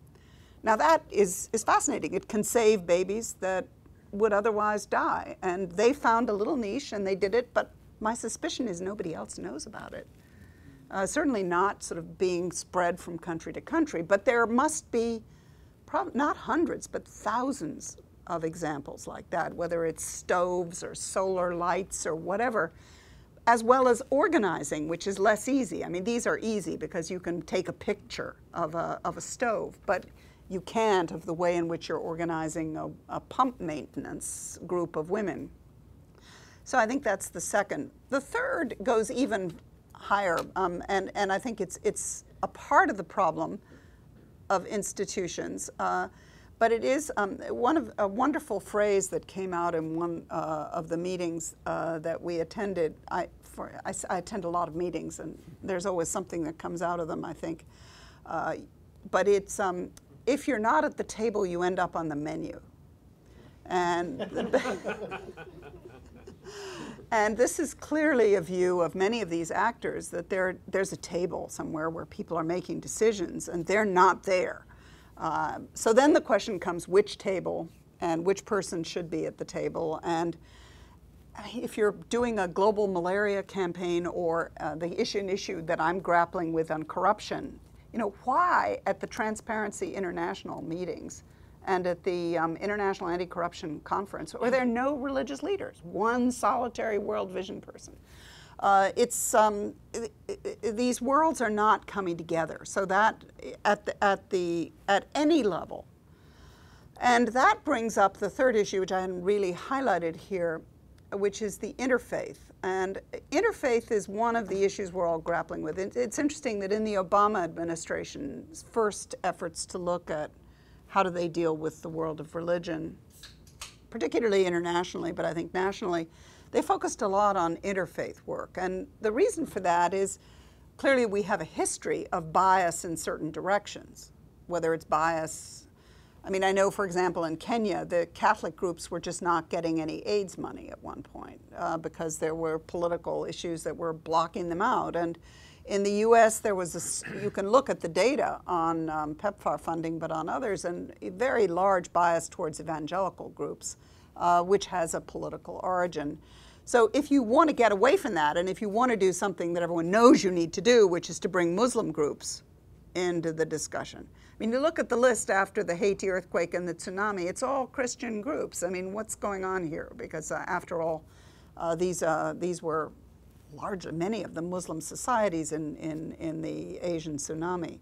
Now that is fascinating. It can save babies that would otherwise die. And they found a little niche and they did it, but my suspicion is nobody else knows about it. Certainly not sort of being spread from country to country, but there must be not hundreds, but thousands of examples like that, whether it's stoves or solar lights or whatever, as well as organizing, which is less easy. I mean, these are easy because you can take a picture of a stove, but you can't of the way in which you're organizing a pump maintenance group of women. So I think that's the second. The third goes even higher, and I think it's a part of the problem of institutions, but it is a wonderful phrase that came out in one of the meetings that we attended. I attend a lot of meetings, and there's always something that comes out of them, I think. But it's, if you're not at the table, you end up on the menu. And and this is clearly a view of many of these actors, that there's a table somewhere where people are making decisions and they're not there. So then the question comes, which table and which person should be at the table? And if you're doing a global malaria campaign or the issue that I'm grappling with on corruption, you know, why at the Transparency International meetings and at the International Anti-Corruption Conference are there no religious leaders, one solitary world vision person? These worlds are not coming together. So that at any level, and that brings up the third issue, which I hadn't really highlighted here, which is the interfaith. And interfaith is one of the issues we're all grappling with. It's interesting that in the Obama administration's first efforts to look at how do they deal with the world of religion, particularly internationally, but I think nationally, they focused a lot on interfaith work. And the reason for that is clearly we have a history of bias in certain directions, whether it's bias. I mean, I know, for example, in Kenya, the Catholic groups were just not getting any AIDS money at one point because there were political issues that were blocking them out. And in the US, there was you can look at the data on PEPFAR funding, but on others, and a very large bias towards evangelical groups, which has a political origin. So if you want to get away from that, and if you want to do something that everyone knows you need to do, which is to bring Muslim groups into the discussion. I mean, you look at the list after the Haiti earthquake and the tsunami, it's all Christian groups. I mean, what's going on here? Because after all, these were many of the Muslim societies in the Asian tsunami.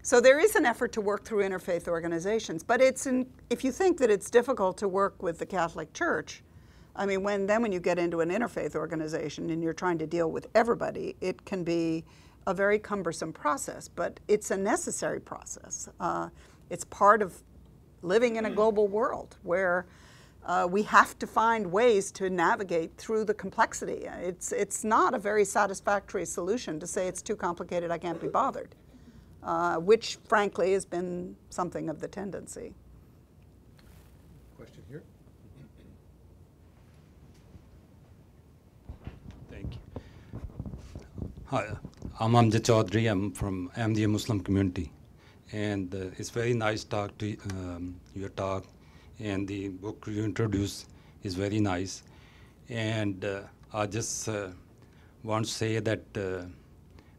So there is an effort to work through interfaith organizations, but if you think that it's difficult to work with the Catholic Church, I mean, when you get into an interfaith organization and you're trying to deal with everybody, it can be a very cumbersome process, but it's a necessary process. It's part of living in a global world where we have to find ways to navigate through the complexity. It's not a very satisfactory solution to say it's too complicated, I can't be bothered, which frankly has been something of the tendency. Question here. Thank you. Hi, I'm Amjad Chaudhry. I'm from Ahmadiyya Muslim community, and it's very nice talk to your talk, and the book you introduced is very nice. And I just want to say that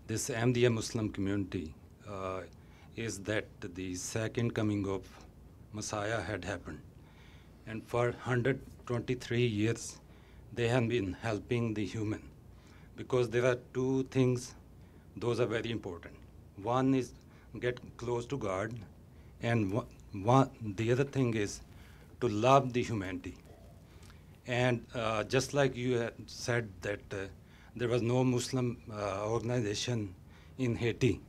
this Ahmadiyya Muslim community is that the second coming of Messiah had happened, and for 123 years they have been helping the human, because there are two things. Those are very important. One is get close to God, and the other thing is to love the humanity. And just like you had said that there was no Muslim organization in Haiti,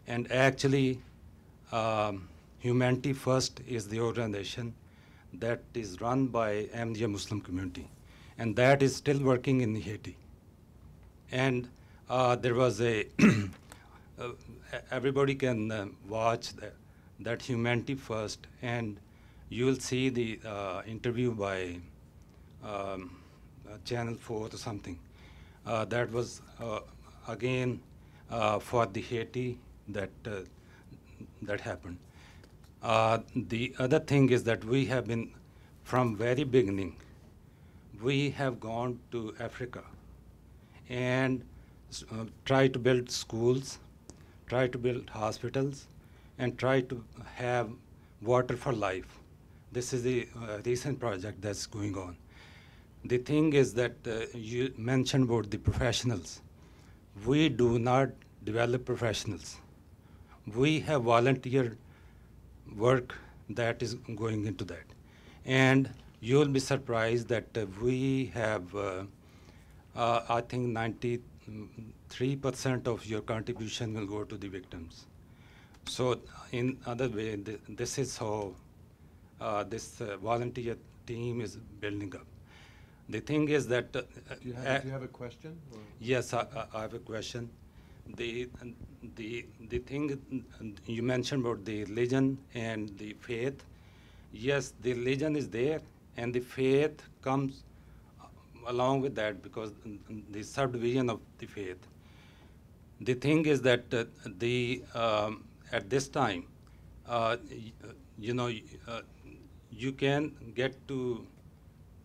and actually Humanity First is the organization that is run by Ahmadiyya Muslim community, and that is still working in Haiti. And there was everybody can watch that Humanity First, and you will see the interview by Channel 4 or something. That was again for the Haiti that that happened. The other thing is that we have been, from very beginning, we have gone to Africa and try to build schools, try to build hospitals, and try to have water for life. This is the recent project that's going on. The thing is that you mentioned about the professionals. We do not develop professionals. We have volunteer work that is going into that. And you'll be surprised that we have, I think 93% of your contribution will go to the victims. So in other way, this is how this volunteer team is building up. The thing is that... Do you have a question? Or? Yes, I have a question. The thing you mentioned about the religion and the faith, yes, the religion is there, and the faith comes along with that because the subdivision of the faith. The thing is that at this time, you can get to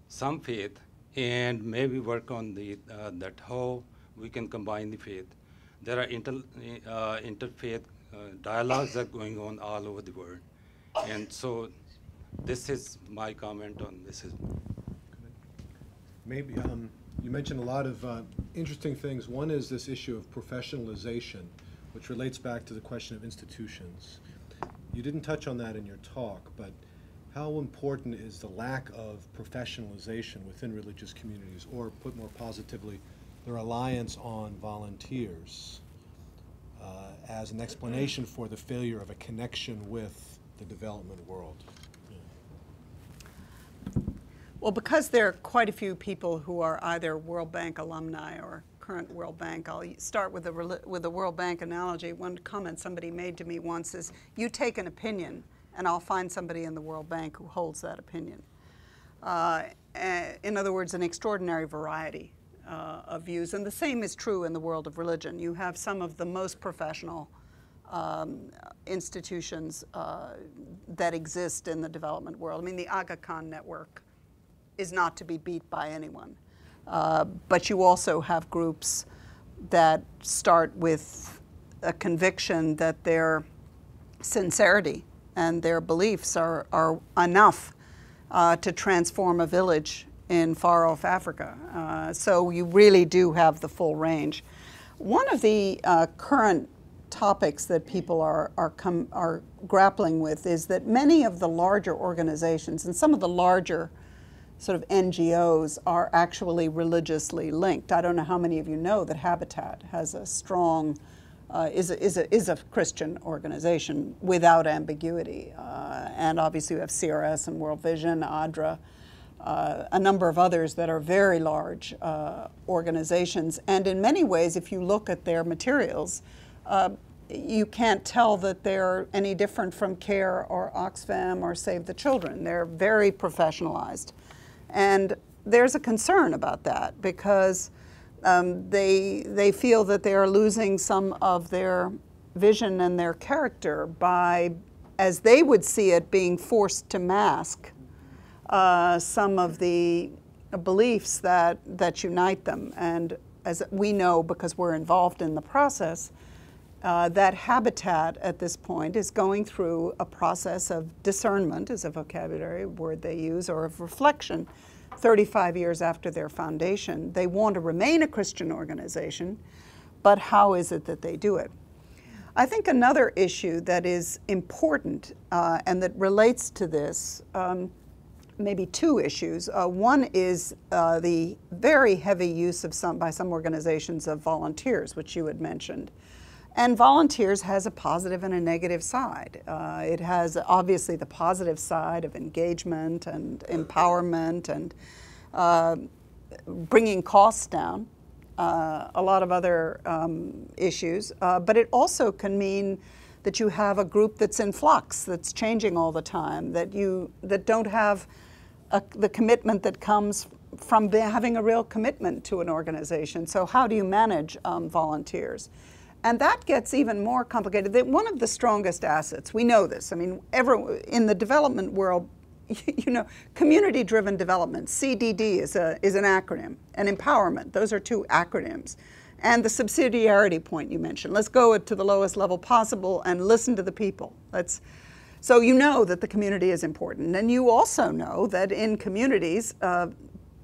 some faith and maybe work on the that how we can combine the faith. There are interfaith dialogues that are going on all over the world, and so this is my comment on this. Maybe you mentioned a lot of interesting things. One is this issue of professionalization, which relates back to the question of institutions. You didn't touch on that in your talk, but how important is the lack of professionalization within religious communities, or put more positively, the reliance on volunteers as an explanation for the failure of a connection with the development world? Well, because there are quite a few people who are either World Bank alumni or current World Bank, I'll start with the World Bank analogy. One comment somebody made to me once is, you take an opinion and I'll find somebody in the World Bank who holds that opinion. In other words, an extraordinary variety of views. And the same is true in the world of religion. You have some of the most professional institutions that exist in the development world. I mean, the Aga Khan network is not to be beat by anyone. But you also have groups that start with a conviction that their sincerity and their beliefs are enough to transform a village in far-off Africa. So you really do have the full range. One of the current topics that people are grappling with is that many of the larger organizations and some of the larger sort of NGOs are actually religiously linked. I don't know how many of you know that Habitat has a strong, is a Christian organization without ambiguity. And obviously we have CRS and World Vision, ADRA, a number of others that are very large organizations. And in many ways, if you look at their materials, you can't tell that they're any different from CARE or Oxfam or Save the Children. They're very professionalized. And there's a concern about that because they feel that they are losing some of their vision and their character by, as they would see it, being forced to mask some of the beliefs that unite them. And as we know, because we're involved in the process, that Habitat at this point is going through a process of discernment, is a vocabulary word they use, or of reflection 35 years after their foundation. They want to remain a Christian organization, but how is it that they do it? I think another issue that is important and that relates to this, maybe two issues. One is the very heavy use of by some organizations of volunteers, which you had mentioned. And volunteers has a positive and a negative side. It has obviously the positive side of engagement and empowerment and bringing costs down, a lot of other issues. But it also can mean that you have a group that's in flux, that's changing all the time, that don't have the commitment that comes from having a real commitment to an organization. So how do you manage volunteers? And that gets even more complicated. One of the strongest assets, we know this, I mean, in the development world, you know, community-driven development, CDD is an acronym, and empowerment, those are two acronyms. And the subsidiarity point you mentioned, let's go to the lowest level possible and listen to the people. So you know that the community is important. And you also know that in communities,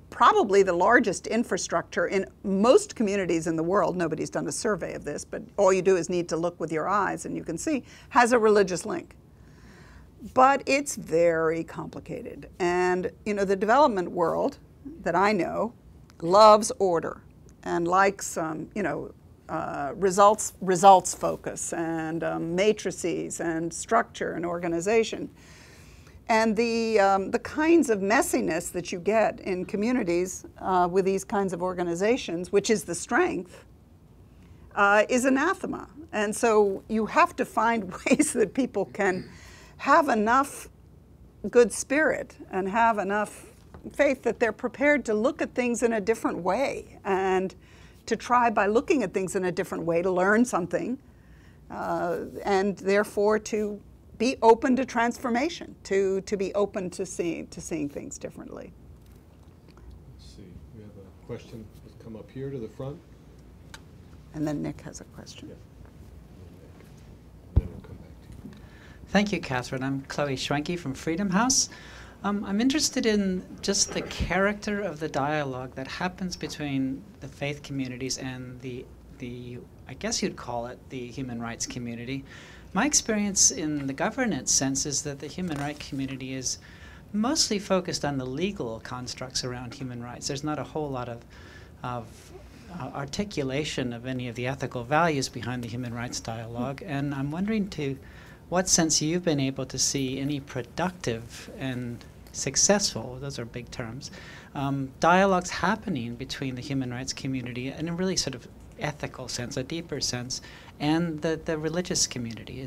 probably the largest infrastructure in most communities in the world, nobody's done a survey of this, but all you do is need to look with your eyes and you can see, has a religious link. But it's very complicated. And you know, the development world that I know loves order and likes you know, results focus and matrices and structure and organization. And the kinds of messiness that you get in communities with these kinds of organizations, which is the strength, is anathema. And so you have to find ways that people can have enough good spirit and have enough faith that they're prepared to look at things in a different way and to try, by looking at things in a different way, to learn something and therefore to be open to transformation, to be open to seeing things differently. Let's see, we have a question that's come up here to the front. And then Nick has a question. Yeah. Then we'll come back to you. Thank you, Catherine. I'm Chloe Schwenke from Freedom House. I'm interested in just the character of the dialogue that happens between the faith communities and the I guess you'd call it the human rights community. My experience in the governance sense is that the human rights community is mostly focused on the legal constructs around human rights. There's not a whole lot of articulation of any of the ethical values behind the human rights dialogue, and I'm wondering to what sense you've been able to see any productive and successful, those are big terms, dialogues happening between the human rights community in a really sort of ethical sense, a deeper sense, and the religious community.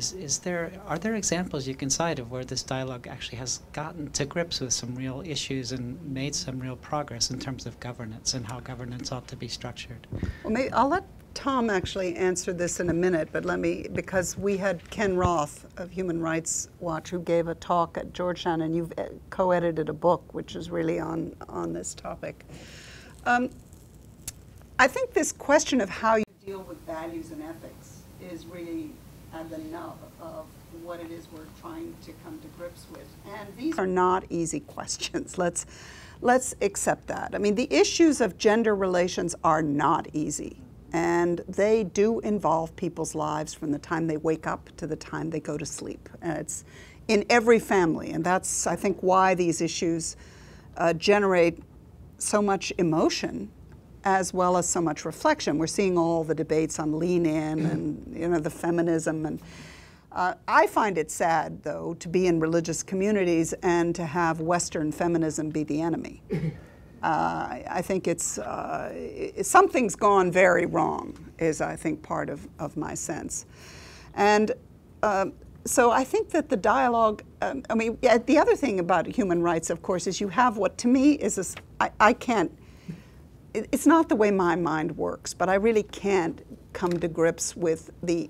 Are there examples you can cite of where this dialogue actually has gotten to grips with some real issues and made some real progress in terms of governance and how governance ought to be structured? Well, maybe I'll let Tom actually answer this in a minute, but because we had Ken Roth of Human Rights Watch who gave a talk at Georgetown, and you've co-edited a book which is really on this topic. I think this question of how you deal with values and ethics is really at the nub of what it is we're trying to come to grips with. And these are not easy questions. Let's accept that. I mean, the issues of gender relations are not easy. And they do involve people's lives from the time they wake up to the time they go to sleep. It's in every family, and that's, I think, why these issues generate so much emotion as well as so much reflection. We're seeing all the debates on Lean In and, you know, the feminism. And I find it sad, though, to be in religious communities and to have Western feminism be the enemy. I think something's gone very wrong, is, I think, part of my sense. And so I think that the dialogue, I mean, the other thing about human rights, of course, is you have what to me is, it's not the way my mind works, but I really can't come to grips with the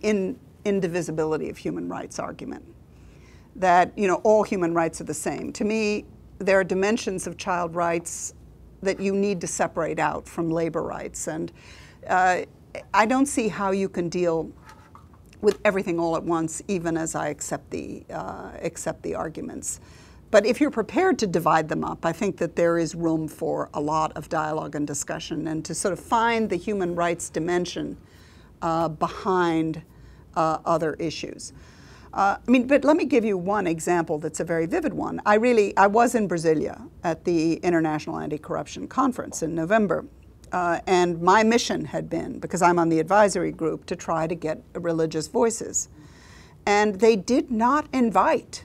indivisibility of human rights argument. That, you know, all human rights are the same. To me, there are dimensions of child rights that you need to separate out from labor rights. And I don't see how you can deal with everything all at once, even as I accept the arguments. But if you're prepared to divide them up, I think that there is room for a lot of dialogue and discussion and to sort of find the human rights dimension behind other issues. But let me give you one example that's a very vivid one. I was in Brasilia at the International Anti-Corruption Conference in November, and my mission had been, because I'm on the advisory group, to try to get religious voices. And they did not invite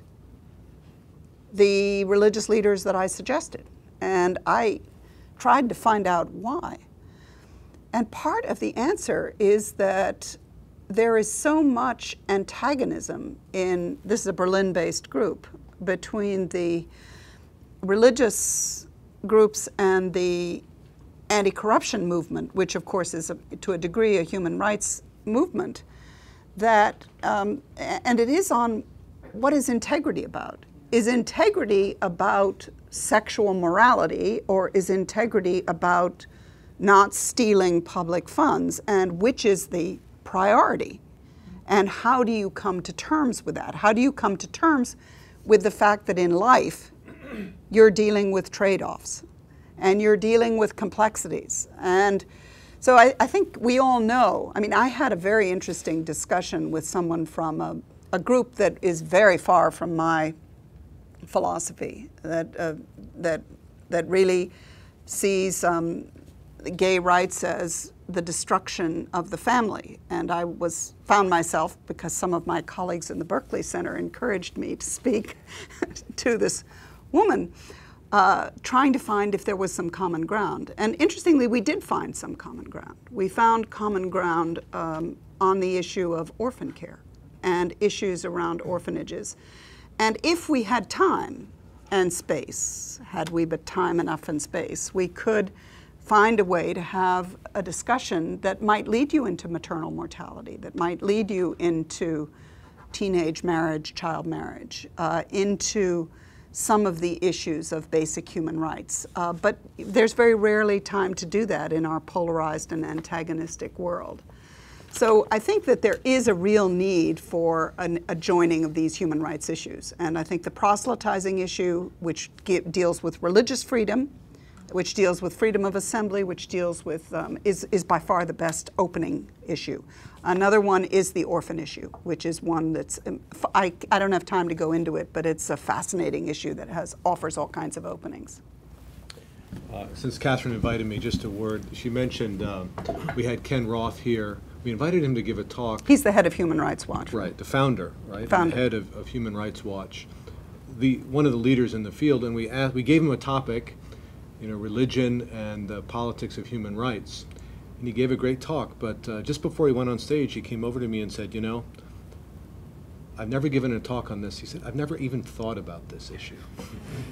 the religious leaders that I suggested. And I tried to find out why. And part of the answer is that there is so much antagonism this is a Berlin-based group, between the religious groups and the anti-corruption movement, which of course is to a degree a human rights movement, that, and it is on what is integrity about? Is integrity about sexual morality, or is integrity about not stealing public funds? And which is the priority? And how do you come to terms with that? How do you come to terms with the fact that in life you're dealing with trade-offs and you're dealing with complexities? And so I think we all know, I mean, I had a very interesting discussion with someone from a group that is very far from my philosophy, that really sees gay rights as the destruction of the family. And I found myself, because some of my colleagues in the Berkley Center encouraged me to speak to this woman, trying to find if there was some common ground. And interestingly, we did find some common ground. We found common ground on the issue of orphan care and issues around orphanages. And if we had time and space, had we but time enough and space, we could find a way to have a discussion that might lead you into maternal mortality, that might lead you into teenage marriage, child marriage, into some of the issues of basic human rights. But there's very rarely time to do that in our polarized and antagonistic world. So I think that there is a real need for a joining of these human rights issues. And I think the proselytizing issue, which deals with religious freedom, which deals with freedom of assembly, which deals with, is by far the best opening issue. Another one is the orphan issue, which is one that's, I don't have time to go into it, but it's a fascinating issue that offers all kinds of openings. Since Katherine invited me, just a word. She mentioned we had Ken Roth here. We invited him to give a talk. He's the head of Human Rights Watch. Right, the founder, right? Founder. The head of Human Rights Watch. One of the leaders in the field, and we gave him a topic, religion and the politics of human rights. And he gave a great talk, but just before he went on stage, he came over to me and said, I've never given a talk on this. He said, I've never even thought about this issue.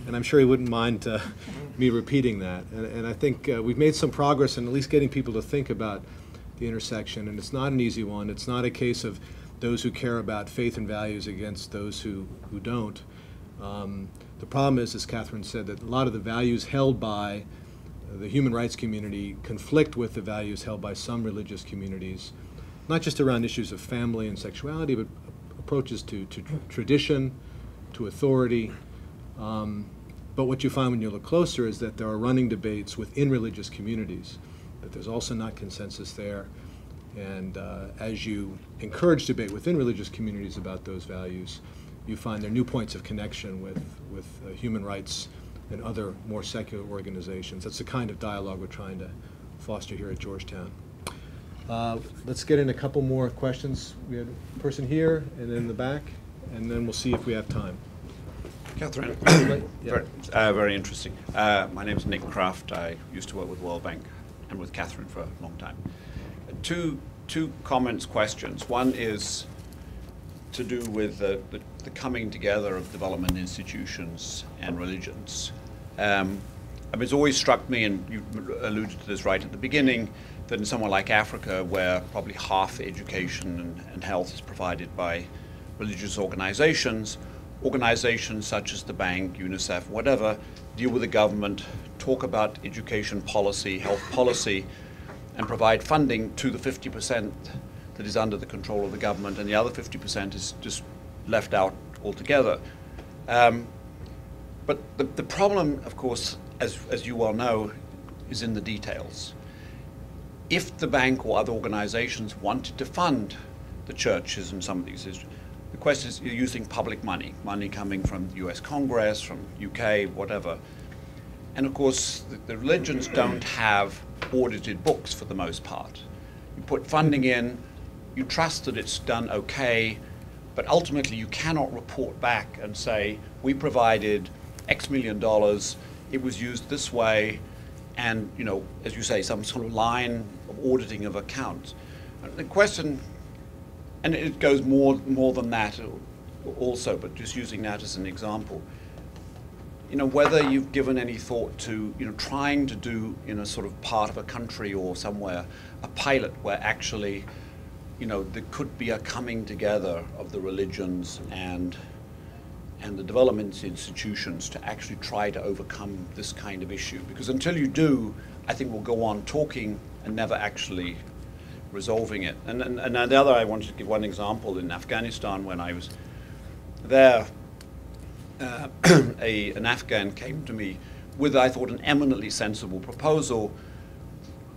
And I'm sure he wouldn't mind me repeating that. And I think we've made some progress in at least getting people to think about the intersection, and it's not an easy one. It's not a case of those who care about faith and values against those who don't. The problem is, as Katherine said, that a lot of the values held by the human rights community conflict with the values held by some religious communities, not just around issues of family and sexuality, but approaches to tradition, to authority. But what you find when you look closer is that there are running debates within religious communities, that there's also not consensus there. And as you encourage debate within religious communities about those values, you find there are new points of connection with human rights and other more secular organizations. That's the kind of dialogue we're trying to foster here at Georgetown. Let's get in a couple more questions. We had a person here and in the back, and then we'll see if we have time. Catherine, Yeah. very interesting. My name is Nick Kraft. I used to work with World Bank and with Catherine for a long time. Two comments, questions. One is to do with the coming together of development institutions and religions. It's always struck me, and you alluded to this right at the beginning, that in somewhere like Africa, where probably half education and health is provided by religious organizations such as the bank, UNICEF, whatever, deal with the government, talk about education policy, health policy, and provide funding to the 50% that is under the control of the government, and the other 50% is just left out altogether. But the problem, of course, as you well know, is in the details. If the bank or other organizations wanted to fund the churches and some of these issues, the question is, you're using public money coming from the US Congress, from UK, whatever. And of course, the religions don't have audited books for the most part. You put funding in, you trust that it's done okay, but ultimately you cannot report back and say, we provided X million dollars, it was used this way, and, as you say, some sort of line of auditing of accounts. The question and it goes more than that also, but just using that as an example. Whether you've given any thought to, trying to do in a sort of part of a country or somewhere, a pilot where actually, there could be a coming together of the religions and the development institutions to actually try to overcome this kind of issue. Because until you do, I think we'll go on talking and never actually resolving it. And the other, I wanted to give one example. In Afghanistan, when I was there, an Afghan came to me with, I thought, an eminently sensible proposal,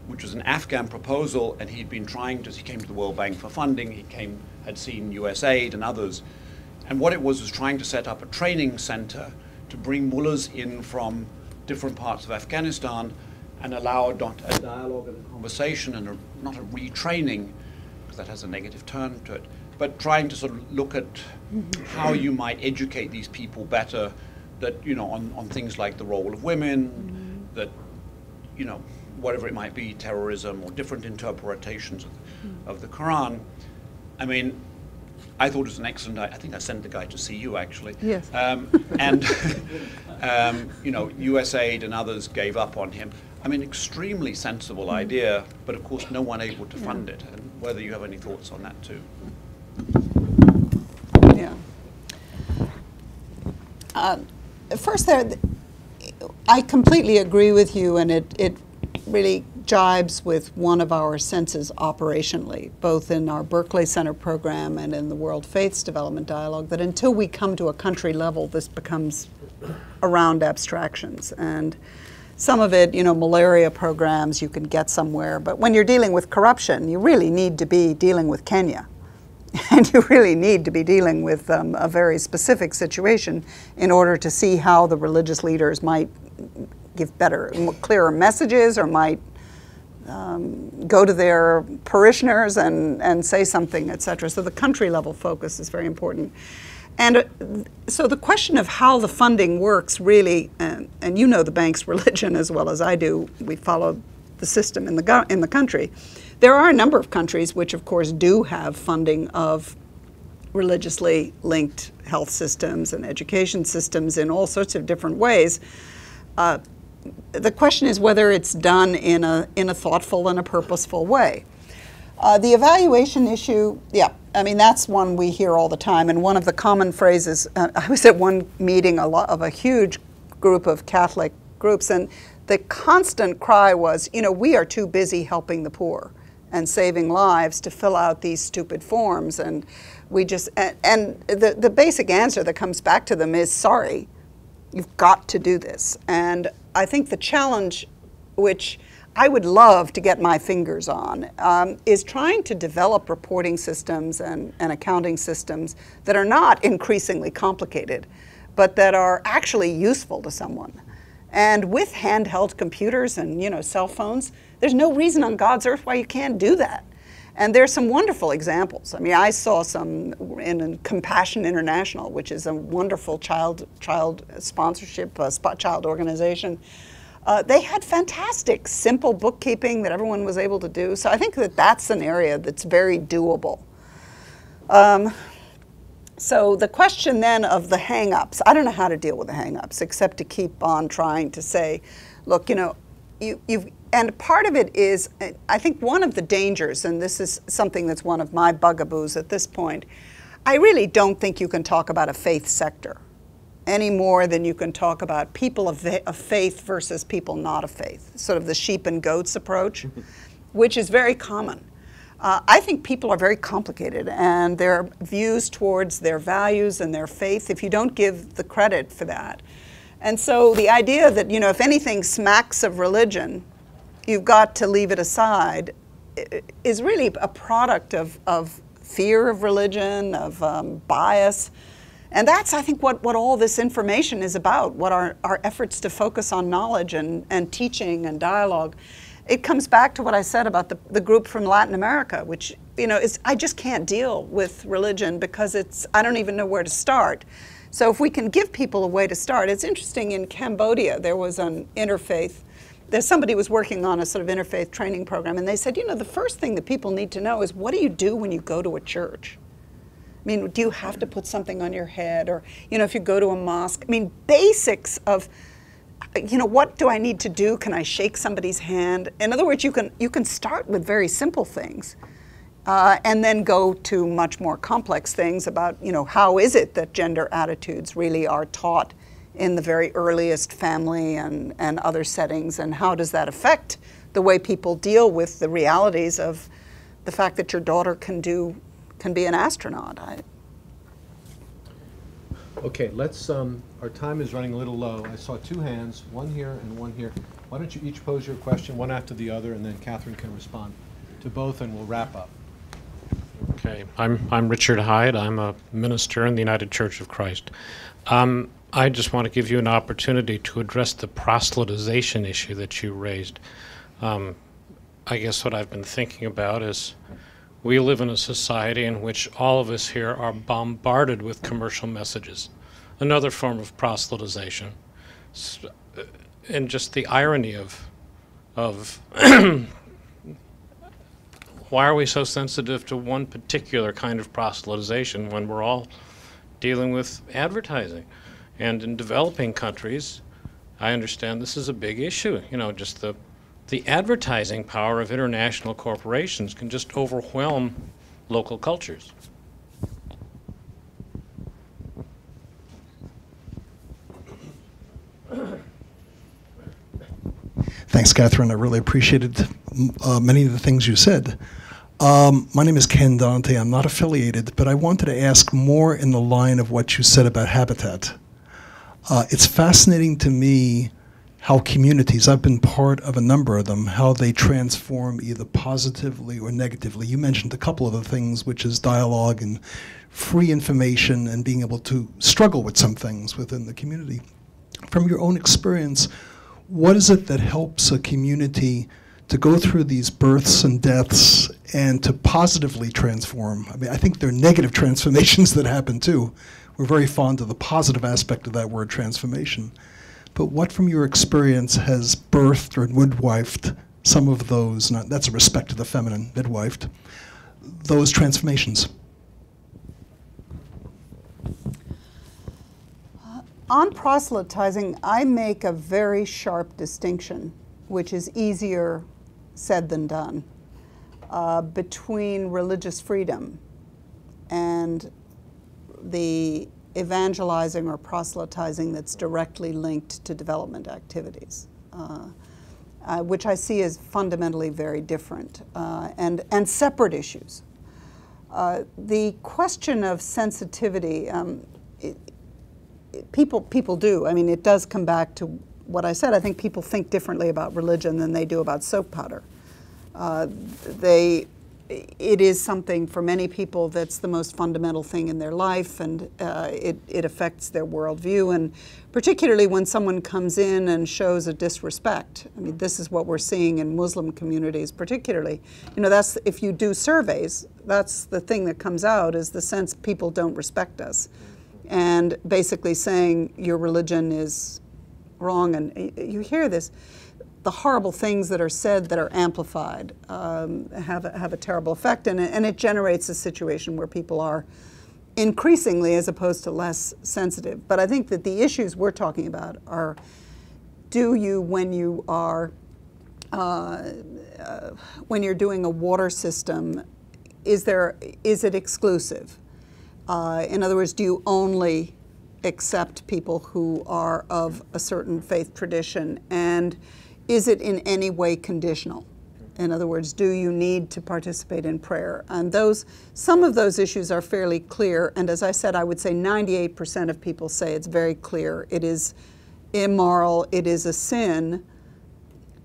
which was an Afghan proposal, and he came to the World Bank for funding, had seen USAID and others, and what it was trying to set up a training center to bring mullahs in from different parts of Afghanistan and allow a dialogue and a conversation and not a retraining, because that has a negative turn to it, but trying to sort of look at how you might educate these people better, that, on things like the role of women, that, whatever it might be, terrorism or different interpretations of the Quran. I mean, I thought it was an excellent, I think I sent the guy to see you actually. Yes. And, USAID and others gave up on him. I mean, extremely sensible idea, but of course no one able to fund it. And whether you have any thoughts on that too. Yeah. First I completely agree with you, and it really jibes with one of our senses operationally, both in our Berkley Center program and in the World Faiths Development Dialogue, that until we come to a country level, this becomes around abstractions. And some of it, malaria programs, you can get somewhere, but when you're dealing with corruption, you really need to be dealing with Kenya. And you really need to be dealing with a very specific situation in order to see how the religious leaders might give better, clearer messages, or might go to their parishioners and say something, etc. So the country level focus is very important. And so the question of how the funding works really, and you know the bank's religion as well as I do, we follow the system in the country. There are a number of countries which, of course, do have funding of religiously linked health systems and education systems in all sorts of different ways. The question is whether it's done in a thoughtful and a purposeful way. The evaluation issue, yeah, I mean, that's one we hear all the time. And one of the common phrases, I was at one meeting of a huge group of Catholic groups, and the constant cry was, we are too busy helping the poor and saving lives to fill out these stupid forms. And we just, and the basic answer that comes back to them is, sorry, you've got to do this. And I think the challenge, which I would love to get my fingers on, is trying to develop reporting systems and accounting systems that are not increasingly complicated, but that are actually useful to someone. And with handheld computers and cell phones, there's no reason on God's earth why you can't do that. And there's some wonderful examples. I mean, I saw some in Compassion International, which is a wonderful child sponsorship, child organization. They had fantastic, simple bookkeeping that everyone was able to do. So I think that that's an area that's very doable. So the question then of the hang-ups, I don't know how to deal with the hang-ups except to keep on trying to say, look, and part of it is, I think one of the dangers, and this is something that's one of my bugaboos at this point, I really don't think you can talk about a faith sector any more than you can talk about people of faith versus people not of faith, sort of the sheep and goats approach, which is very common. I think people are very complicated, and their views towards their values and their faith, if you don't give the credit for that. And so the idea that, if anything smacks of religion, you've got to leave it aside, is really a product of fear of religion, of bias. And that's, I think, what all this information is about, what our efforts to focus on knowledge and teaching and dialogue. It comes back to what I said about the group from Latin America, which, I just can't deal with religion because I don't even know where to start. So if we can give people a way to start, it's interesting, in Cambodia, there was an interfaith there's somebody who was working on a sort of interfaith training program, and they said, you know, the first thing that people need to know is, what do you do when you go to a church? I mean, do you have to put something on your head? Or, you know, if you go to a mosque, I mean, basics of, you know, what do I need to do? Can I shake somebody's hand? In other words, you can start with very simple things and then go to much more complex things about, you know, how is it that gender attitudes really are taught in the very earliest family and other settings, and how does that affect the way people deal with the realities of the fact that your daughter can be an astronaut. Okay, let's, our time is running a little low. I saw two hands, one here and one here. Why don't you each pose your question, one after the other, and then Katherine can respond to both, and we'll wrap up. Okay, I'm Richard Hyde. I'm a minister in the United Church of Christ. I just want to give you an opportunity to address the proselytization issue that you raised. I guess what I've been thinking about is we live in a society in which all of us here are bombarded with commercial messages, another form of proselytization, and just the irony of why are we so sensitive to one particular kind of proselytization when we're all dealing with advertising? And in developing countries, I understand this is a big issue. You know, just the advertising power of international corporations can just overwhelm local cultures. Thanks, Catherine. I really appreciated many of the things you said. My name is Ken Dante. I'm not affiliated, but I wanted to ask more in the line of what you said about habitat. It's fascinating to me how communities, I've been part of a number of them, how they transform either positively or negatively. You mentioned a couple of the things, which is dialogue and free information and being able to struggle with some things within the community. From your own experience, what is it that helps a community to go through these births and deaths and to positively transform? I mean, I think there are negative transformations that happen too. We're very fond of the positive aspect of that word, transformation. But what from your experience has birthed or midwifed some of those, that's a respect to the feminine, midwifed, those transformations? On proselytizing, I make a very sharp distinction, which is easier said than done, between religious freedom and the evangelizing or proselytizing that's directly linked to development activities, which I see as fundamentally very different and separate issues. The question of sensitivity, people do. I mean, it does come back to what I said. I think people think differently about religion than they do about soap powder. It is something for many people that's the most fundamental thing in their life, and it affects their worldview, and particularly when someone comes in and shows a disrespect. I mean, this is what we're seeing in Muslim communities particularly. You know, that's, if you do surveys, that's the thing that comes out, is the sense people don't respect us. And basically saying your religion is wrong, and you hear this. The horrible things that are said that are amplified have a terrible effect, and it generates a situation where people are increasingly, as opposed to less, sensitive. But I think that the issues we're talking about are, do you, when you are, when you're doing a water system, is it exclusive? In other words, do you only accept people who are of a certain faith tradition, and is it in any way conditional? In other words, do you need to participate in prayer? And some of those issues are fairly clear, and as I said, I would say 98% of people say it's very clear. It is immoral, it is a sin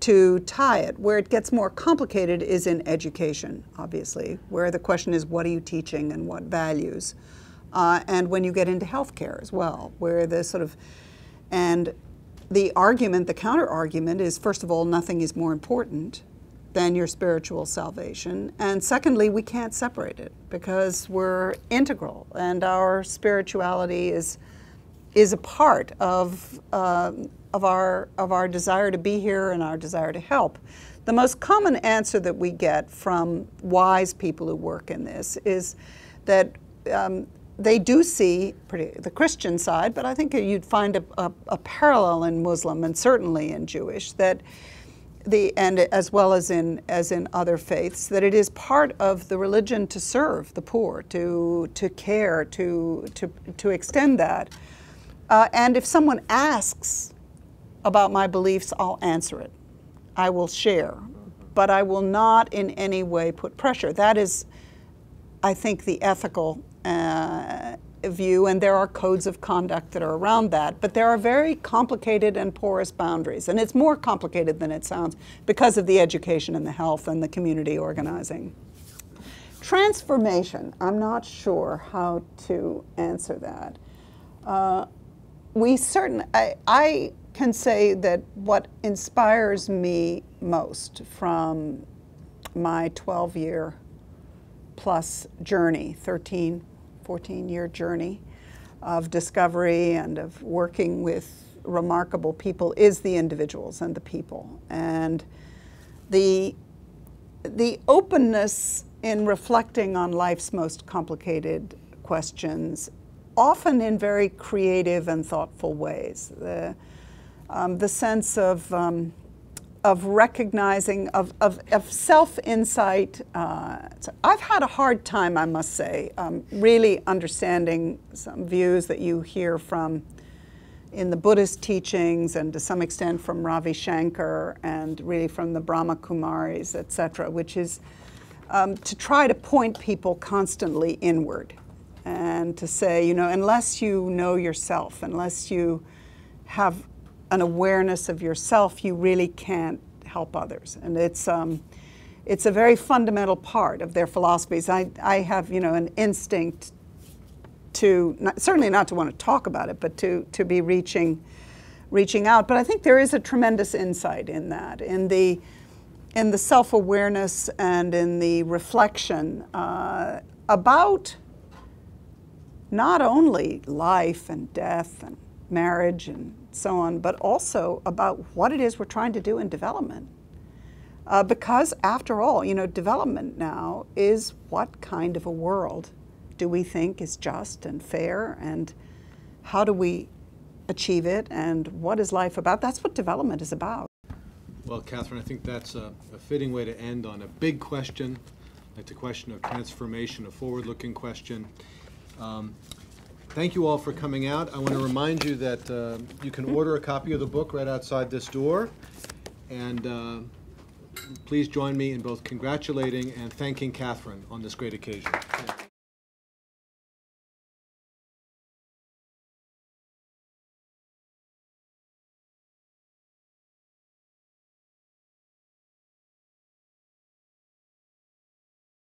to tie it. Where it gets more complicated is in education, obviously, where the question is, what are you teaching and what values? And when you get into healthcare as well, where and the argument, the counter-argument is, first of all, nothing is more important than your spiritual salvation. And secondly, we can't separate it because we're integral, and our spirituality is a part of our desire to be here and our desire to help. The most common answer that we get from wise people who work in this is that they do see the Christian side, but I think you'd find a parallel in Muslim and certainly in Jewish, that and as well as in other faiths, that it is part of the religion to serve the poor, to care, to extend that. And if someone asks about my beliefs, I'll answer it. I will share, but I will not in any way put pressure. That is, I think, the ethical view, and there are codes of conduct that are around that, but there are very complicated and porous boundaries, and it's more complicated than it sounds because of the education and the health and the community organizing. Transformation, I'm not sure how to answer that. I can say that what inspires me most from my 12-year plus journey, 14-year journey of discovery and of working with remarkable people is the individuals and the people. And the openness in reflecting on life's most complicated questions, often in very creative and thoughtful ways. The sense of recognizing, of self-insight. I've had a hard time, I must say, really understanding some views that you hear from in the Buddhist teachings and to some extent from Ravi Shankar and really from the Brahma Kumaris, etc., which is to try to point people constantly inward and to say, unless you know yourself, unless you have an awareness of yourself, you really can't help others. And it's a very fundamental part of their philosophies. I have, an instinct to, certainly not to want to talk about it, but to be reaching out. But I think there is a tremendous insight in that, in the self-awareness and in the reflection about not only life and death and marriage and so on, but also about what it is we're trying to do in development. Because after all, development now is what kind of a world do we think is just and fair, and how do we achieve it, and what is life about? That's what development is about. Well, Katherine, I think that's a fitting way to end on a big question, like the question of transformation, a forward-looking question. Thank you all for coming out. I want to remind you that you can order a copy of the book right outside this door. And please join me in both congratulating and thanking Katherine on this great occasion.